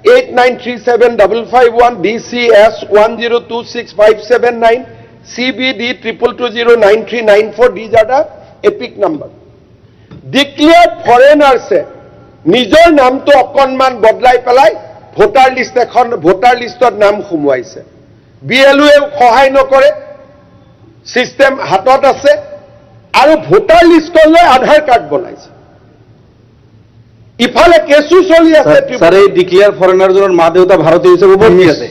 89375551 DCS 1026579 CBD 22209394 these are the epic number declared foreigners নিজৰ নামটো অকনমান বদলাই পেলাই ভোটাৰ লিষ্টত নাম খুমুৱাইছে BLO সহায় নকৰে সিস্টেম হাতত আছে আৰু ভোটাৰ লিষ্টলৈ আধাৰ কাৰ্ড বনাইছে ইফালে কেসু চলি আছে স্যাৰ এই ডিক্লেয়াৰ ফৰেনাৰজনৰ মা দেউতা ভাৰতীয় হিচাপে ভোট দি আছে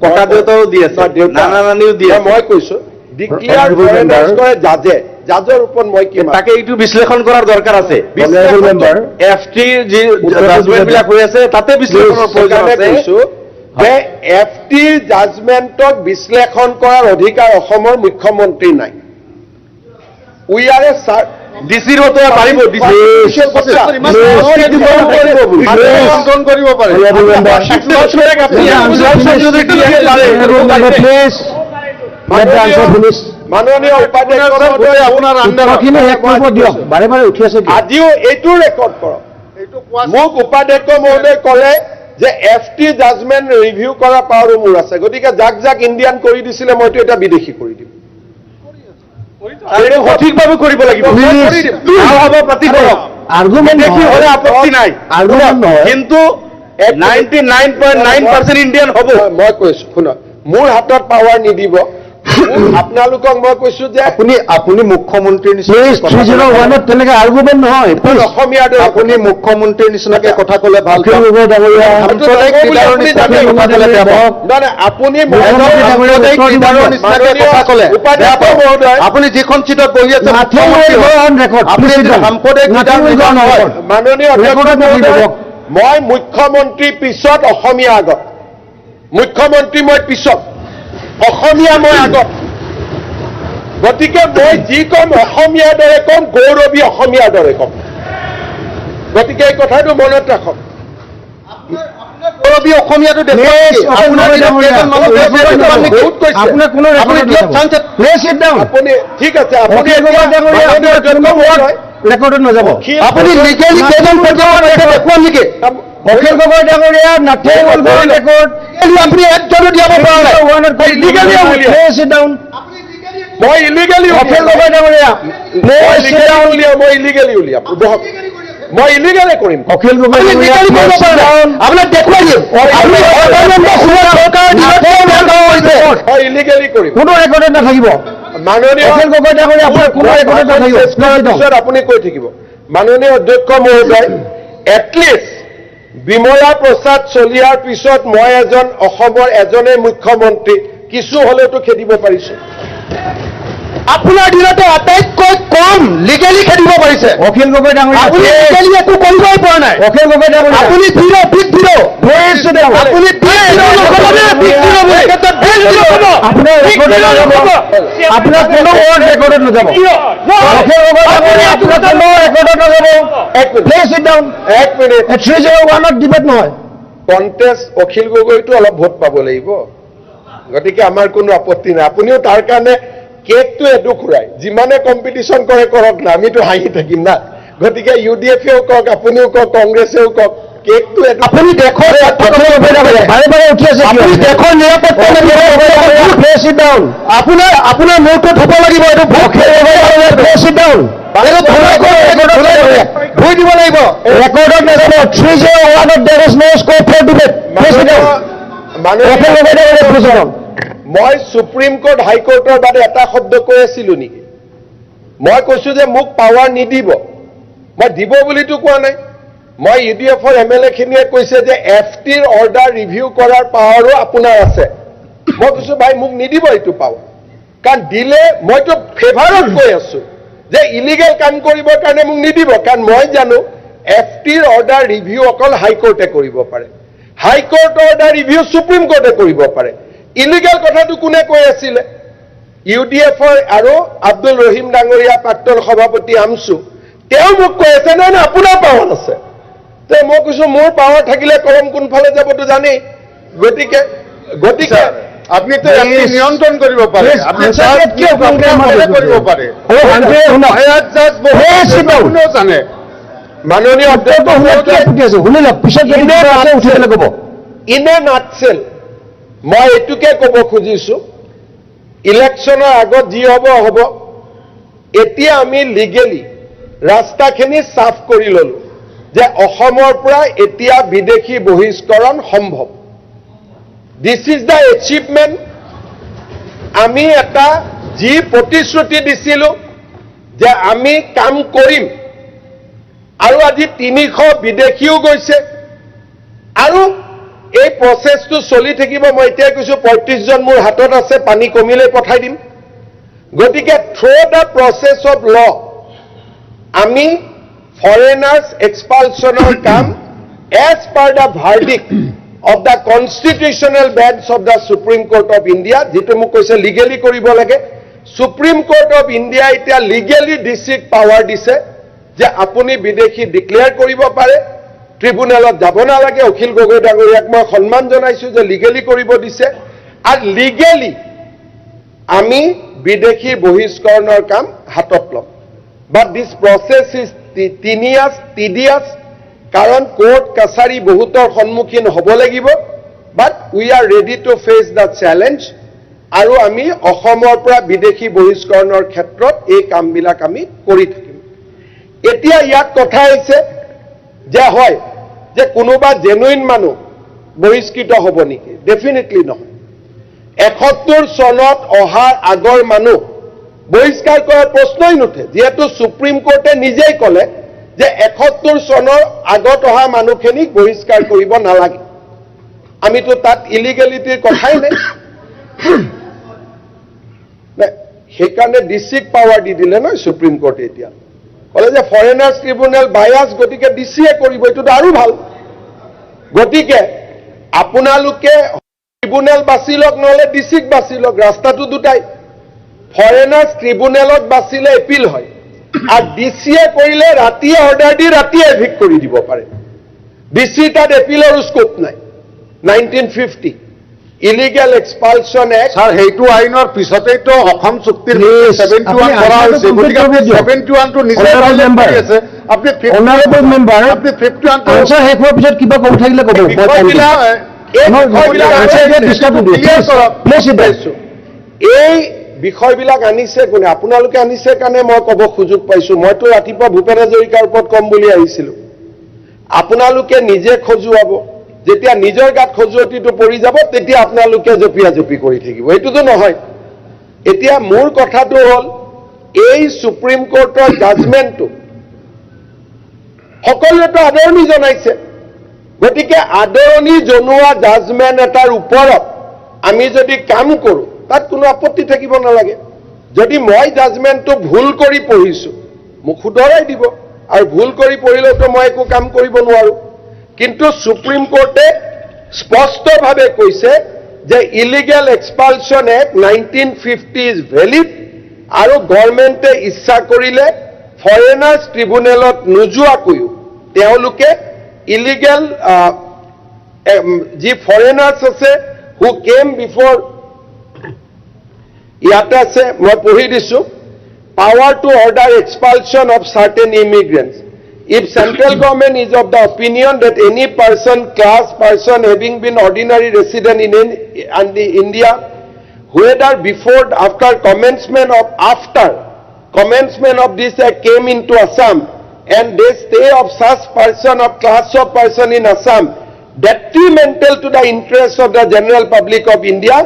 ককা দেউতাও দি আছে নানা নানিও দি আছে মই কৈছো ডিক্লেয়ার ফরেনার্স কৰে জাজৰ ওপৰত মই কি তাকে এইটো বিশ্লেষণ কৰাৰ দৰকাৰ আছে এফটি যি জাজমেন্ট বিলাক হৈ আছে তাতে বিশ্লেষণৰ প্ৰয়োজন আছে যে এফটিৰ জাজমেন্টক বিশ্লেষণ কৰাৰ অধিকাৰ অসমৰ মুখ্যমন্ত্ৰী নাই উই আৰ এ ডিসিৰ হতে পাৰিব মাননীয় আজিও এইটো ৰেকৰ্ড কৰক মোক উপাধ্যক্ষ মহোদয় ক'লে যে এফটি জাজমেন্ট ৰিভিউ কৰা পাৱাৰো মোৰ আছে গতিকে যাক ইণ্ডিয়ান কৰি দিছিলে মইতো এটা বিদেশী কৰি দিম সঠিকভাৱে কৰিব লাগিব আপত্তি নাই কিন্তু 99.9% ইণ্ডিয়ান হ'ব মই কৈছো শুনক মোৰ হাতত পাৱাৰ নিদিব আপোনালোকক মই কৈছো যে আপুনি মুখ্যমন্ত্ৰীৰ নিচিনা তেনেকে আৰ্গুমেণ্ট নহয় অসমীয়া আপুনি মুখ্যমন্ত্ৰীৰ নিচিনাকে কথা ক'লে ভাল আপুনি যিখন চিটত বহি আছে মাননীয় মই মুখ্যমন্ত্ৰী পিছত অসমীয়া আগত মুখ্যমন্ত্ৰী মই পিছত অসমীয়া মই আগত গতিকে মই যি কম অসমীয়াৰ দৰে কম গৌৰৱী অসমীয়াৰ দৰে কম গতিকে এই কথাটো মনত ৰাখক গৌৰৱী অসমীয়াটো আপুনি ঠিক আছে আপুনি ৰেকৰ্ডত নাযাব আপুনি লিগেলি কেইজন দেখুৱাম নেকি অখিল গগৈ ডাঙৰীয়া নাথে ৰেকৰ্ড আপুনি একজনো দিয়াব পৰা নাই মই ইলিগেলি অখিল গগৈ ডাঙৰীয়া মই ইলিগেলি কৰিম অখিল গগৈ আপোনাক দেখুৱাই দিম ইলিগেলি কৰিম কোনো ৰেকৰ্ডত নাথাকিব মাননীয় অখিল গগৈ ডাঙৰীয়া আপোনাৰ কোনো ৰেকৰ্ডত নাথাকিব আপুনি কৈ থাকিব মাননীয় অধ্যক্ষ মহোদয়, এটলিষ্ট বিমলা প্ৰসাদ চলিহাৰ পিছত মই অসমৰ এজনে মুখ্যমন্ত্ৰী কিছু হলেওতো খেদিব পাৰিছো। আপোনাৰ দিনতে আটাইতকৈ কম লিগেলি খেদিব পাৰিছে অখিল গগৈ ডাঙৰীয়া। আপুনি লিগেলি একো কৰিবই পৰা নাই। অখিল গগৈ ডাঙৰীয়া, আপুনি জিৰ' বিগ জিৰ'। আপুনি আপোনাৰ ৰেকৰ্ডত নাযাব, আপোনাৰ কোনো ৱৰ্ড ৰেকৰ্ডত নাযাব। অখিল গগৈ ডাঙৰীয়া, আপোনাৰ কোনো ৰেকৰ্ডত নাযাব। Please sit down. 1 মিনিট। 301ত ডিবেট নহয়। কণ্টেষ্ট অখিল গগৈতো অলপ ভোট পাব লাগিব, গতিকে আমাৰ কোনো আপত্তি নাই। আপুনিও তাৰ কাৰণে কেকটো এডু খুৰাই যিমানে কম্পিটিশ্যন কৰে কৰক না, আমিতো হাঁহি থাকিম না। গতিকে UDF-এও কওক, আপুনিও কওক, কংগ্ৰেছেও কওক, কেকটো এডু। আপুনি দেশৰ বাৰে বাৰে উঠি আছে, আপুনি দেশৰ নিৰাপত্তা আপোনাৰ মূৰটোত হ'ব লাগিব এইটো ভুই দিব লাগিব। ৰেকৰ্ডত নাযাব। 301ত there is no scope for debate. মই সুপ্ৰিম কোৰ্ট হাইকোৰ্টৰ বাদে এটা শব্দ কৈ আছিলো নেকি? মই কৈছো যে মোক পাৱাৰ নিদিব, মই দিব বুলিতো কোৱা নাই। মই UDF-ৰ MLA খিনিয়ে কৈছে যে FTৰ অৰ্ডাৰ ৰিভিউ কৰাৰ পাৱাৰো আপোনাৰ আছে। মই কৈছো ভাই মোক নিদিব এইটো পাৱাৰ, কাৰণ দিলে মইতো ফেভাৰত কৈ আছো যে ইলিগেল কাম কৰিবৰ কাৰণে মোক নিদিব, কাৰণ মই জানো FTৰ অৰ্ডাৰ ৰিভিউ অকল হাইকোৰ্টে কৰিব পাৰে, হাইকোৰ্টৰ অৰ্ডাৰ ৰিভিউ সুপ্ৰিম কোৰ্টে কৰিব পাৰে। ইলিগেল কথাটো কোনে কৈ আছিলে? UDF-ৰ আৰু আব্দুল ৰহিম ডাঙৰীয়া প্ৰাক্তন সভাপতি আমছু, তেওঁ মোক কৈ আছে নাই নাই আপোনাৰ পাৱাৰ আছে। তে মই কৈছো মোৰ পাৱাৰ থাকিলে কলম কোনফালে যাবতো জানেই। গতিকে আপনিতো নিয়ন্ত্ৰণ কৰিব পাৰে, আপুনি কৰিব পাৰে। জানে মাননীয় ইনে নাটছেল মই এইটোকে ক'ব খুজিছো, ইলেকশ্যনৰ আগত যি হ'ব হ'ব। এতিয়া আমি লিগেলি ৰাস্তাখিনি সাফ কৰি ললো যে অসমৰ পৰা এতিয়া বিদেশী বহিষ্কৰণ সম্ভৱ। This is the achievement. আমি এটা যি প্ৰতিশ্ৰুতি দিছিলো যে আমি কাম কৰিম, আৰু আজি 300 বিদেশীও গৈছে, আৰু এই প্ৰচেছটো চলি থাকিব। মই এতিয়াই কৈছো 35 জন মোৰ হাতত আছে, পানী কমিলে পঠাই দিম। গতিকে থ্ৰু দ্য প্ৰচেছ অফ ল আমি ফৰেনাৰ্ছ এক্সপালছনৰ কাম as per the verdict of the constitutional bench of the Supreme Court of India, যিটো মোক কৈছে লিগেলি কৰিব লাগে। সুপ্ৰিম কোৰ্ট অফ ইণ্ডিয়া এতিয়া লিগেলি ডিচিক পাৱাৰ দিছে যে আপুনি বিদেশী ডিক্লেয়াৰ কৰিব পাৰে, ট্ৰিব্যুনেলত যাব নালাগে। অখিল গগৈ ডাঙৰীয়াক মই সন্মান জনাইছো যে লিগেলি কৰিব দিছে, আৰু লিগেলি আমি বিদেশী বহিষ্কৰণৰ কাম হাতত ল'ম। বাট দিছ প্ৰচেছ ইজ টিডিয়াছ, কাৰণ কোৰ্ট কাছাৰী বহুতৰ সন্মুখীন হ'ব লাগিব। But we are ready to face the challenge, আৰু আমি অসমৰ পৰা বিদেশী বহিষ্কৰণৰ ক্ষেত্ৰত এই কামবিলাক আমি কৰি থাকিম। এতিয়া ইয়াত কথা আহিছে যে হয় যে কোনোবা জেনুইন মানুহ বহিষ্কৃত হ'ব নেকি? ডেফিনেটলি নহয়। 71 চনত অহাৰ আগৰ মানুহ বহিষ্কাৰ কৰাৰ প্ৰশ্নই নুঠে, যিহেতু সুপ্ৰিম কোৰ্টে নিজেই ক'লে যে 71 চনৰ আগত অহা মানুহখিনিক বহিষ্কাৰ কৰিব নালাগে। আমিতো তাত ইলিগেলিটিৰ কথাই নাই। সেইকাৰণে ডিচিক পাৱাৰ দি দিলে নহয় সুপ্ৰিম কোৰ্টে। এতিয়া ক'লে যে ফৰেনাৰ্ছ ট্ৰিব্যুনেল বায়াছ, গতিকে ডিচিয়ে কৰিব, এইটোতো আৰু ভাল। গতিকে আপোনালোকে ট্ৰিব্যুনেল বাছি লওক, নহ'লে ডিচিক বাছি লওক, ৰাস্তাটো দুটাই। ফৰেনাৰ্ছ ট্ৰিব্যুনেলত বাচিলে এপিল হয়, আৰু ডিচিয়ে কৰিলে ৰাতিয়ে অৰ্ডাৰ দি ৰাতিয়ে এভিক্ট কৰি দিব পাৰে। ডিচি তাত এপিলৰো স্কোপ নাই। 1950 ইলিগেল এক্সপালছন এক্ট, স্যাৰ সেইটো আইনৰ পিছতেইতো অসম চুক্তিৰ 71 কৰা হৈছে, গতিকে 71টো নিজে কৰি আছে। আপুনি 51টো শেষ হোৱাৰ পিছত কিবা ক'ব থাকিলে ক'ব। এই বিষয়বিলাক আনিছে কোনে? আপোনালোকে আনিছে কাৰণে মই ক'ব সুযোগ পাইছো। মইতো ৰাতিপুৱা ভূপেন হাজৰিকাৰ ওপৰত কম বুলি আহিছিলো। আপোনালোকে নিজে খজুৱাব, যেতিয়া নিজৰ গাত খজুৱতিটো পৰি যাব তেতিয়া আপোনালোকে জপিয়া জপি কৰি থাকিব, এইটোতো নহয়। এতিয়া মোৰ কথাটো হ'ল এই সুপ্ৰিম কোৰ্টৰ জাজমেণ্টটো সকলোৱেতো আদৰণি জনাইছে গতিকে আদৰণি জনোৱা জাজমেণ্ট এটাৰ ওপৰত আমি যদি কাম কৰোঁ তাত কোনো আপত্তি থাকিব নালাগে যদি মই জাজমেণ্টটো ভুল কৰি পঢ়িছো মোক শুধৰাই দিব আৰু ভুল কৰি পঢ়িলেতো মই একো কাম কৰিব নোৱাৰো কিন্তু সুপ্ৰিম কোৰ্টে স্পষ্টভাৱে কৈছে যে ইলিগেল এক্সপালছন এক্ট 1950 ইজ ভেলিড আৰু গভৰ্ণমেণ্টে ইচ্ছা কৰিলে ফৰেনাৰ্ছ ট্ৰিব্যুনেলত নোযোৱাকৈও তেওঁলোকে ইলিগেল যি ফৰেনাৰ্ছ আছে হু কেম বিফৰ ইয়াতে আছে মই পঢ়ি দিছো power to order expulsion of certain immigrants. If central government is of the opinion that any person, class person having been ordinary resident in India, whether before, after commencement of this act came into Assam, and they stay of such person of class of person in Assam, detrimental to the interests of the general public of India,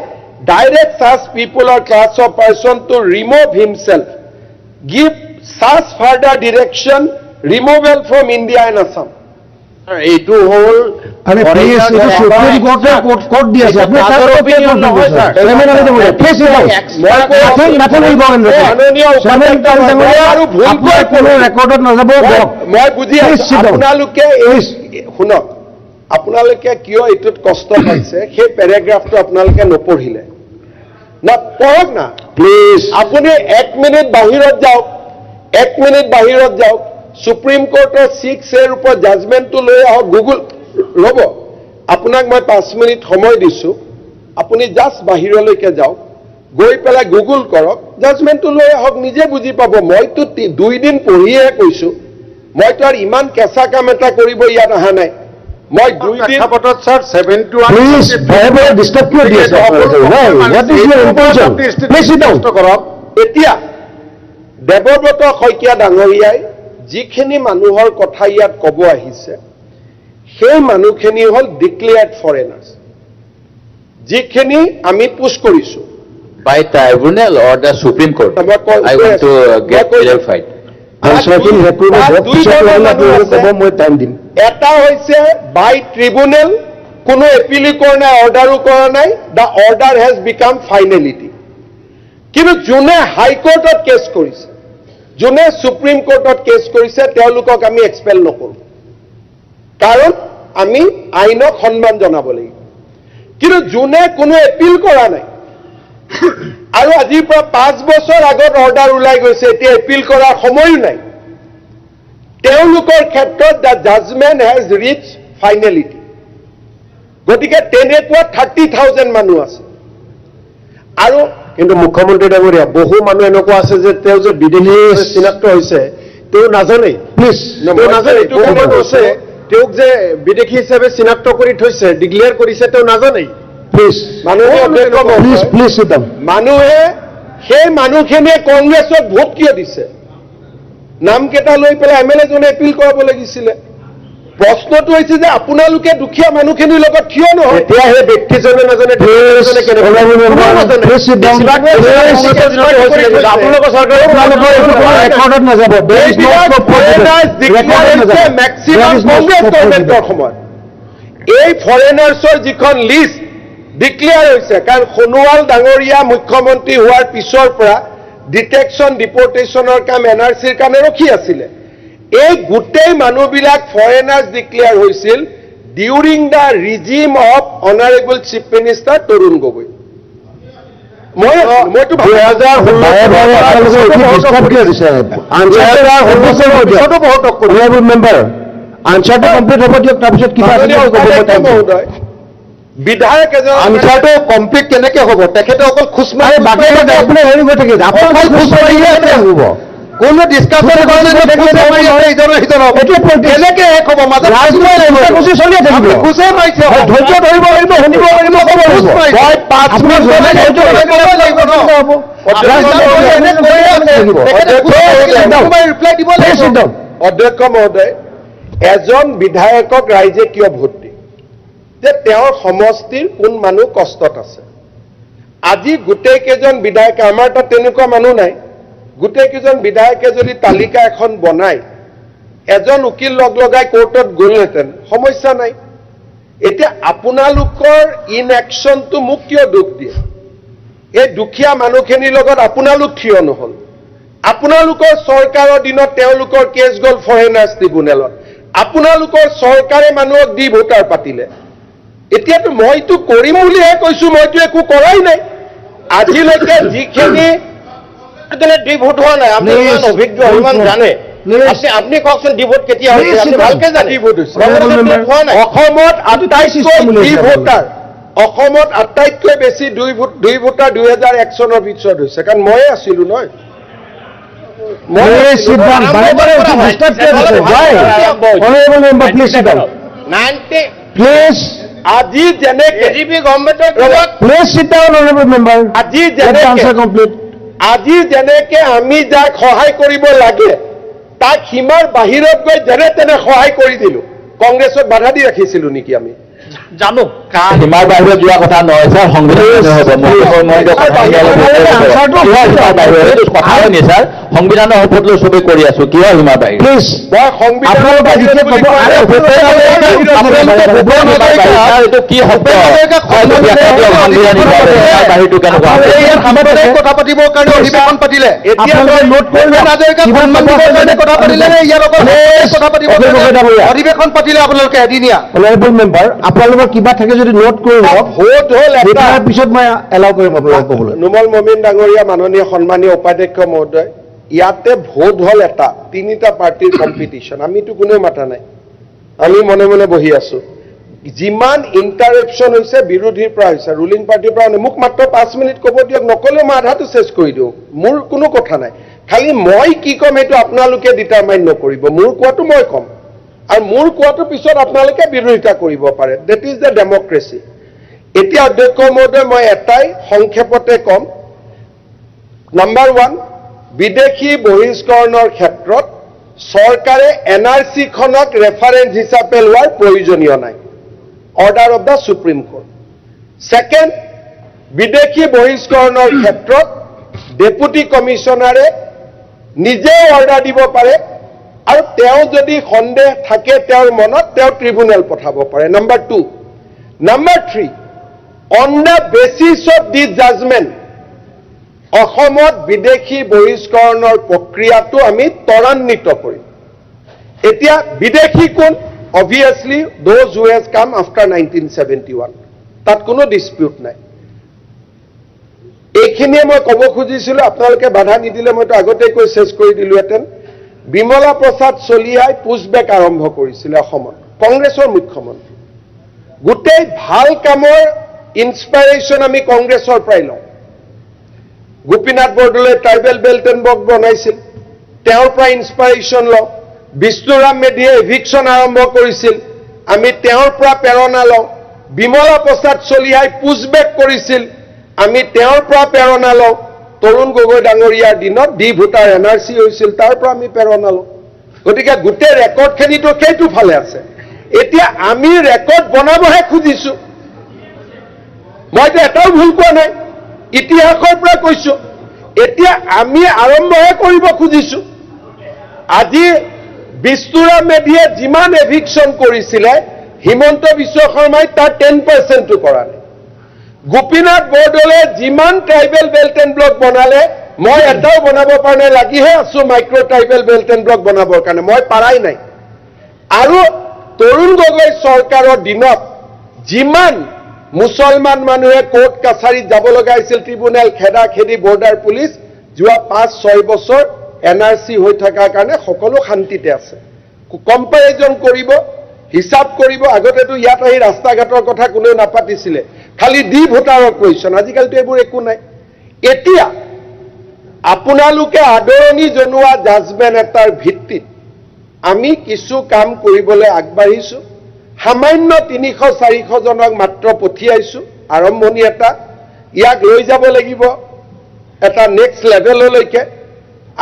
direct such people or class of person to remove himself. Give such further direction removal from India and Assam. এইটো হ'ল আরে please এটা supreme কোর্টে court দিয়েছে আপনি তার opinion নহয় sir please মাথা নেই বলেন কোনো রেকর্ডত নাযাব মই বুজি আছো আপোনালোকে এই শুনক আপোনালোকে কিয় এইটোত কষ্ট পাইছে সেই প্যাৰাগ্ৰাফটো আপোনালোকে নপঢ়িলে না পঢ়ক না প্লিজ আপুনি 1 মিনিট বাহিৰত যাওক সুপ্ৰিম কোৰ্টৰ 6 এৰ ওপৰত জাজমেণ্টটো লৈ আহক গুগল ৰ'ব আপোনাক মই 5 মিনিট সময় দিছো আপুনি জাষ্ট বাহিৰলৈকে যাওক গৈ পেলাই গুগল কৰক জাজমেণ্টটো লৈ আহক নিজে বুজি পাব মইতো 2 দিন পঢ়িয়ে কৈছো মইতো আৰু ইমান কেঁচা কাম এটা কৰিব ইয়াত অহা নাই মই 2 দিন প্ৰেক্ষাপটত স্যাৰ 71 প্লিজ ভয়ে ডিস্টাৰ্ব কিয় দি আছে what is Euro important please sit down কৰক এতিয়া দেৱব্ৰত শইকীয়া ডাঙৰীয়াই যিখিনি মানুহৰ কথা ইয়াত ক'ব আহিছে সেই মানুহখিনি হ'ল ডিক্লেয়াৰ্ড ফৰেনাৰ্ছ যিখিনি আমি পুছ কৰিছো by tribunal or the Supreme Court. I want to get clarified. মই টাইম দিম এটা হৈছে বাই ট্ৰিব্যুনেল কোনো এপিলো কৰা নাই অৰ্ডাৰো কৰা নাই দ্য অৰ্ডাৰ হেজ বিকাম ফাইনেলিটি কিন্তু যোনে হাইকোৰ্টত কেছ কৰিছে যোনে সুপ্ৰিম কোৰ্টত কেছ কৰিছে তেওঁলোকক আমি এক্সপেল নকৰোঁ কাৰণ আমি আইনক সন্মান জনাব লাগিব কিন্তু যোনে কোনো এপিল কৰা নাই আৰু আজিৰ পৰা 5 বছৰ আগত অৰ্ডাৰ ওলাই গৈছে এতিয়া এপিল কৰাৰ সময়ো নাই তেওঁলোকৰ ক্ষেত্ৰত দ্য জাজমেণ্ট হেজ ৰিচ ফাইনেলিটি গতিকে তেনেকুৱা 30,000 মানুহ আছে আৰু কিন্তু মুখ্যমন্ত্ৰী ডাঙৰীয়া বহু মানুহ এনেকুৱা আছে যে তেওঁ যে বিদেশী চিনাক্ত হৈছে তেওঁ নাজানে প্লিজ তেওঁ নাজানে তেওঁক যে বিদেশী হিচাপে চিনাক্ত কৰি থৈছে ডিক্লেয়াৰ কৰিছে তেওঁ নাজানে প্লিজ মানুহে সেই মানুহখিনিয়ে কংগ্ৰেছক ভোট কিয় দিছে নামকেইটা লৈ পেলাই এমএলএ জনে এপিল কৰাব লাগিছিলে প্ৰশ্নটো হৈছে যে আপোনালোকে দুখীয়া মানুহখিনিৰ লগত কিয় নহয় এতিয়া সেই ব্যক্তিজনে নাজানে আপোনালোকৰ চৰকাৰে ৰেকৰ্ডত নাযাব মেক্সিমাম কংগ্ৰেছ গভৰ্ণমেণ্টৰ সময়ত এই ফৰেনাৰ্ছৰ যিখন লিষ্ট ডিক্লেয়াৰ হৈছে কাৰণ সোণোৱাল ডাঙৰীয়া মুখ্যমন্ত্ৰী হোৱাৰ পিছৰ পৰা ডিটেকশ্যন ডিপৰ্টেশ্যনৰ কাম এনআৰচিৰ কাৰণে ৰখি আছিলে এই গোটেই মানুহবিলাক ফৰেনাৰ্ছ ডিক্লেয়াৰ হৈছিল during the regime of honourable chief minister Tarun Gogoi মইতো আনচাৰটো কমপ্লিট হ'ব দিয়ক তাৰপিছত কিবা বিধায়ক এজন আনচাৰটো কমপ্লিট কেনেকে হ'ব তেখেতে অকল খোজ মাৰি বাকী আপুনি হেৰি হৈ থাকিব আপুনি খোজ মাৰিহে হ'ব কোনো ডিছকাছন কেনেকে শেষ হ'ব মাজত চলিয়ে থাকিব খোজে মাৰিছে ধৈৰ্য ধৰিব লাগিব শুনিব পাৰিব অধ্যক্ষ মহোদয় এজন বিধায়কক ৰাইজে কিয় ভোট দিয়ে যে তেওঁৰ সমষ্টিৰ কোন মানুহ কষ্টত আছে আজি গোটেই কেইজন বিধায়কে আমাৰ তাত তেনেকুৱা মানুহ নাই গোটেই কেইজন বিধায়কে যদি তালিকা এখন বনায় এজন উকিল লগাই কোৰ্টত গ'লহেঁতেন, সমস্যা নাই। এতিয়া আপোনালোকৰ ইনএকশ্যনটো মোক কিয় দুখ দিয়ে? এই দুখীয়া মানুহখিনিৰ লগত আপোনালোক থিয় নহ'ল। আপোনালোকৰ চৰকাৰৰ দিনত তেওঁলোকৰ কেছ গ'ল ফৰেনাৰ্ছ ট্ৰিব্যুনেলত। আপোনালোকৰ চৰকাৰে মানুহক দি ভোটাৰ পাতিলে। এতিয়াতো মইতো কৰিম বুলিহে কৈছো, মইতো একো কৰাই নাই আজিলৈকে। যিখিনি ডিভোট হোৱা নাই, আপুনি ইমান অভিজ্ঞ, ইমান জানে, আপুনি কওকচোন ডিভোট কেতিয়া হৈছে? আপুনি ভালকে জানে ডিভোট হৈছে। অসমত আটাইতকৈ বেছি দুই ভোটাৰ 2001 চনৰ পিছত হৈছে, কাৰণ ময়ে আছিলো নহয়। আজি যেনেকে আমি যাক সহায় কৰিব লাগে তাক সীমাৰ বাহিৰত গৈ যেনে তেনে সহায় কৰি দিলো। কংগ্ৰেছক বাধা দি ৰাখিছিলো নেকি আমি? জানো সীমাৰ বাহিৰত যোৱা কথা নহয় ছাৰ, সংবিধানৰ শপত লৈ চবেই কৰি আছো, কিয় সীমাৰ বাহিৰ? এইটো কি শব্দ? কথা পাতিবৰ কাৰণে অধিৱেশন পাতিলে, অধিৱেশন পাতিলে আপোনালোকে এদিনীয়া। আপোনালোকৰ কিবা থাকে যদি নোট কৰি লওক, ভোট হ'ল তাৰ পিছত মই এলাউ কৰিম আপোনালোকক ক'বলৈ। নুমল মমিন ডাঙৰীয়া, মাননীয় সন্মানীয় উপাধ্যক্ষ মহোদয়, ইয়াতে ভোট হ'ল এটা, 3টা পাৰ্টিৰ কম্পিটিশ্যন। আমিতো কোনেও মাতা নাই, আমি মনে মনে বহি আছো। যিমান ইণ্টাৰেপশ্যন হৈছে বিৰোধীৰ পৰা হৈছে, ৰুলিং পাৰ্টিৰ পৰা। মোক মাত্ৰ 5 মিনিট ক'ব দিয়ক, নক'লেও মই আধাটো চেছ কৰি দিওঁ, মোৰ কোনো কথা নাই। খালি মই কি ক'ম সেইটো আপোনালোকে ডিটাৰমাইন নকৰিব, মোৰ কোৱাটো মই ক'ম, আৰু মোৰ কোৱাটোৰ পিছত আপোনালোকে বিৰোধিতা কৰিব পাৰে। That is the democracy. এতিয়া অধ্যক্ষ মহোদয়, মই এটাই সংক্ষেপতে ক'ম। নাম্বাৰ 1, বিদেশী বহিষ্কৰণৰ ক্ষেত্ৰত চৰকাৰে NRC-খনক ৰেফাৰেঞ্চ হিচাপে লোৱাৰ প্ৰয়োজনীয় নাই, order of the Supreme court. Second, বিদেশী বহিষ্কৰণৰ ক্ষেত্ৰত ডেপুটি কমিশ্যনাৰে নিজে অৰ্ডাৰ দিব পাৰে, আৰু তেওঁ যদি সন্দেহ থাকে তেওঁৰ মনত, তেওঁ ট্ৰিব্যুনেল পঠাব পাৰে। Number 2। Number 3, on the basis of the judgement অসমত বিদেশী বহিষ্কৰণৰ প্ৰক্ৰিয়াটো আমি ত্বৰান্বিত কৰিম। এতিয়া বিদেশী কোন? অবভিয়াছলি দোজ হু হেজ কাম আফটাৰ 1971, তাত কোনো ডিসপিউট নাই। এইখিনিয়ে মই ক'ব খুজিছিলো, আপোনালোকে বাধা নিদিলে মইতো আগতেই কৈ চেছ কৰি দিলোহেঁতেন। বিমলা প্ৰসাদ চলিহাই পুছবেক আৰম্ভ কৰিছিলে অসমত, কংগ্ৰেছৰ মুখ্যমন্ত্ৰী। গোটেই ভাল কামৰ ইনস্পাইৰেশ্যন আমি কংগ্ৰেছৰ পৰাই লওঁ। Gopinath Bordoloi tribal belt and block বনাইছিল, তেওঁৰ পৰা ইনস্পাইৰেশ্যন লওঁ। বিষ্ণুৰাম মেধিয়ে এভিকশ্যন আৰম্ভ কৰিছিল, আমি তেওঁৰ পৰা প্ৰেৰণা লওঁ। বিমলা প্ৰসাদ চলিহাই পুছবেক কৰিছিল, আমি তেওঁৰ পৰা প্ৰেৰণা লওঁ। তৰুণ গগৈ ডাঙৰীয়াৰ দিনত ডি ভোটাৰ NRC হৈছিল, তাৰ পৰা আমি প্ৰেৰণা লওঁ। গতিকে গোটেই ৰেকৰ্ডখিনিতো সেইটো ফালে আছে। এতিয়া আমি ৰেকৰ্ড বনাবহে খুজিছো, মইতো এটাও ভুল কোৱা নাই, ইতিহাসৰ পৰা কৈছো। এতিয়া আমি আৰম্ভহে কৰিব খুজিছো। আজি বিষ্ণুৰাম মেধিয়ে যিমান এভিকশ্যন কৰিছিলে, হিমন্ত বিশ্ব শৰ্মাই তাৰ 10%টো কৰা নাই। গোপীনাথ বৰদলৈয়ে যিমান ট্ৰাইবেল বেল্ট এণ্ড ব্লক বনালে, মই এটাও বনাব পৰা নাই, লাগিহে আছো micro' tribal belt and block বনাবৰ কাৰণে, মই পাৰাই নাই। আৰু তৰুণ গগৈ চৰকাৰৰ দিনত যিমান মুছলমান মানুহে কোৰ্ট কাছাৰীত যাব লগা হৈছিল, ট্ৰিব্যুনেল, খেদা খেদি, বৰ্ডাৰ পুলিচ, যোৱা 5-6 বছৰ NRC হৈ থকাৰ কাৰণে সকলো শান্তিতে আছে। কম্পেৰিজন কৰিব, হিচাপ কৰিব। আগতেতো ইয়াত আহি ৰাস্তা ঘাটৰ কথা কোনেও নাপাতিছিলে, খালি ডি ভোটাৰৰ কুৱেশ্যন। আজিকালিতো এইবোৰ একো নাই। এতিয়া আপোনালোকে আদৰণি জনোৱা জাজমেণ্ট এটাৰ ভিত্তিত আমি কিছু কাম কৰিবলৈ আগবাঢ়িছো। সামান্য 300-400 জনক মাত্ৰ পঠিয়াইছো, আৰম্ভণি এটা। ইয়াক লৈ যাব লাগিব এটা নেক্সট লেভেললৈকে,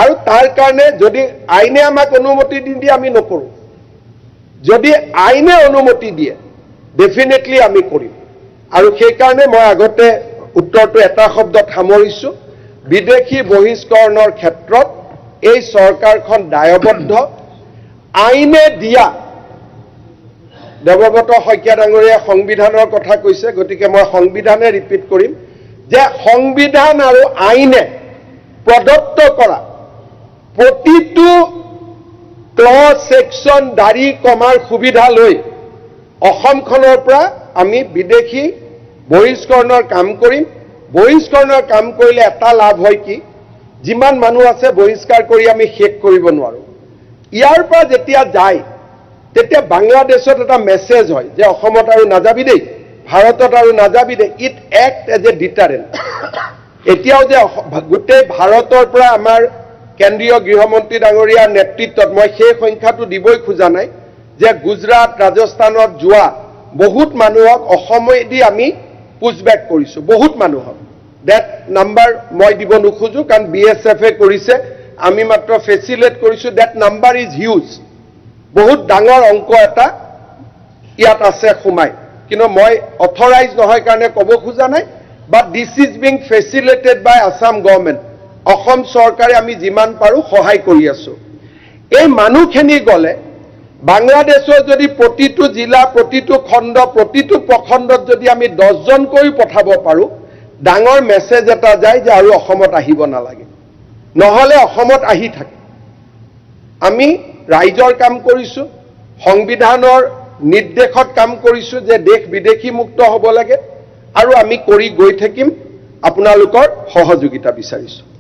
আৰু তাৰ কাৰণে যদি আইনে আমাক অনুমতি দিয়ে আমি নকৰোঁ, যদি আইনে অনুমতি দিয়ে ডেফিনেটলি আমি কৰিম। আৰু সেইকাৰণে মই আগতে উত্তৰটো এটা শব্দত সামৰিছো, বিদেশী বহিষ্কৰণৰ ক্ষেত্ৰত এই চৰকাৰখন দায়বদ্ধ। আইনে দিয়া দেৱব্ৰত শইকীয়া ডাঙৰীয়াই সংবিধানৰ কথা কৈছে, গতিকে মই সংবিধানে ৰিপিট কৰিম যে সংবিধান আৰু আইনে প্ৰদত্ত কৰা প্ৰতিটো ক্লজ ছেকশ্যন দাড়ি কমাৰ সুবিধা লৈ অসমখনৰ পৰা আমি বিদেশী বহিষ্কৰণৰ কাম কৰিম। বহিষ্কৰণৰ কাম কৰিলে এটা লাভ হয় কি, যিমান মানুহ আছে বহিষ্কাৰ কৰি আমি শেষ কৰিব নোৱাৰোঁ। ইয়াৰ পৰা যেতিয়া যায় তেতিয়া বাংলাদেশত এটা মেছেজ হয় যে অসমত আৰু নাযাবি দেই, ভাৰতত আৰু নাযাবি দেই। It act as a deterrent. এতিয়াও যে গোটেই ভাৰতৰ পৰা আমাৰ কেন্দ্ৰীয় গৃহমন্ত্ৰী ডাঙৰীয়াৰ নেতৃত্বত, মই সেই সংখ্যাটো দিবই খোজা নাই, যে গুজৰাট ৰাজস্থানত যোৱা বহুত মানুহক অসমেদি আমি পুছবেক কৰিছোঁ, বহুত মানুহক। ডেট নাম্বাৰ মই দিব নোখোজো, কাৰণ BSF-এ কৰিছে, আমি মাত্ৰ ফেচিলেট কৰিছোঁ। ডেট নাম্বাৰ ইজ হিউজ, বহুত ডাঙৰ অংক এটা ইয়াত আছে সোমাই, কিন্তু মই অথৰাইজ নহয় কাৰণে ক'ব খোজা নাই। But this is being facilitated by Assam government. Assam চৰকাৰে আমি যিমান পাৰোঁ সহায় কৰি আছোঁ। এই মানুহখিনি গ'লে বাংলাদেশৰ যদি প্ৰতিটো জিলা, প্ৰতিটো খণ্ড, প্ৰতিটো প্ৰখণ্ডত যদি আমি 10জনকৈ পঠাব পাৰোঁ, ডাঙৰ মেছেজ এটা যায় যে আৰু অসমত আহিব নালাগে, নহ'লে অসমত আহি থাকে। আমি ৰাইজৰ কাম কৰিছোঁ, সংবিধানৰ নিৰ্দেশত কাম কৰিছোঁ যে দেশ বিদেশী মুক্ত হ'ব লাগে, আৰু আমি কৰি গৈ থাকিম। আপোনালোকৰ সহযোগিতা বিচাৰিছোঁ।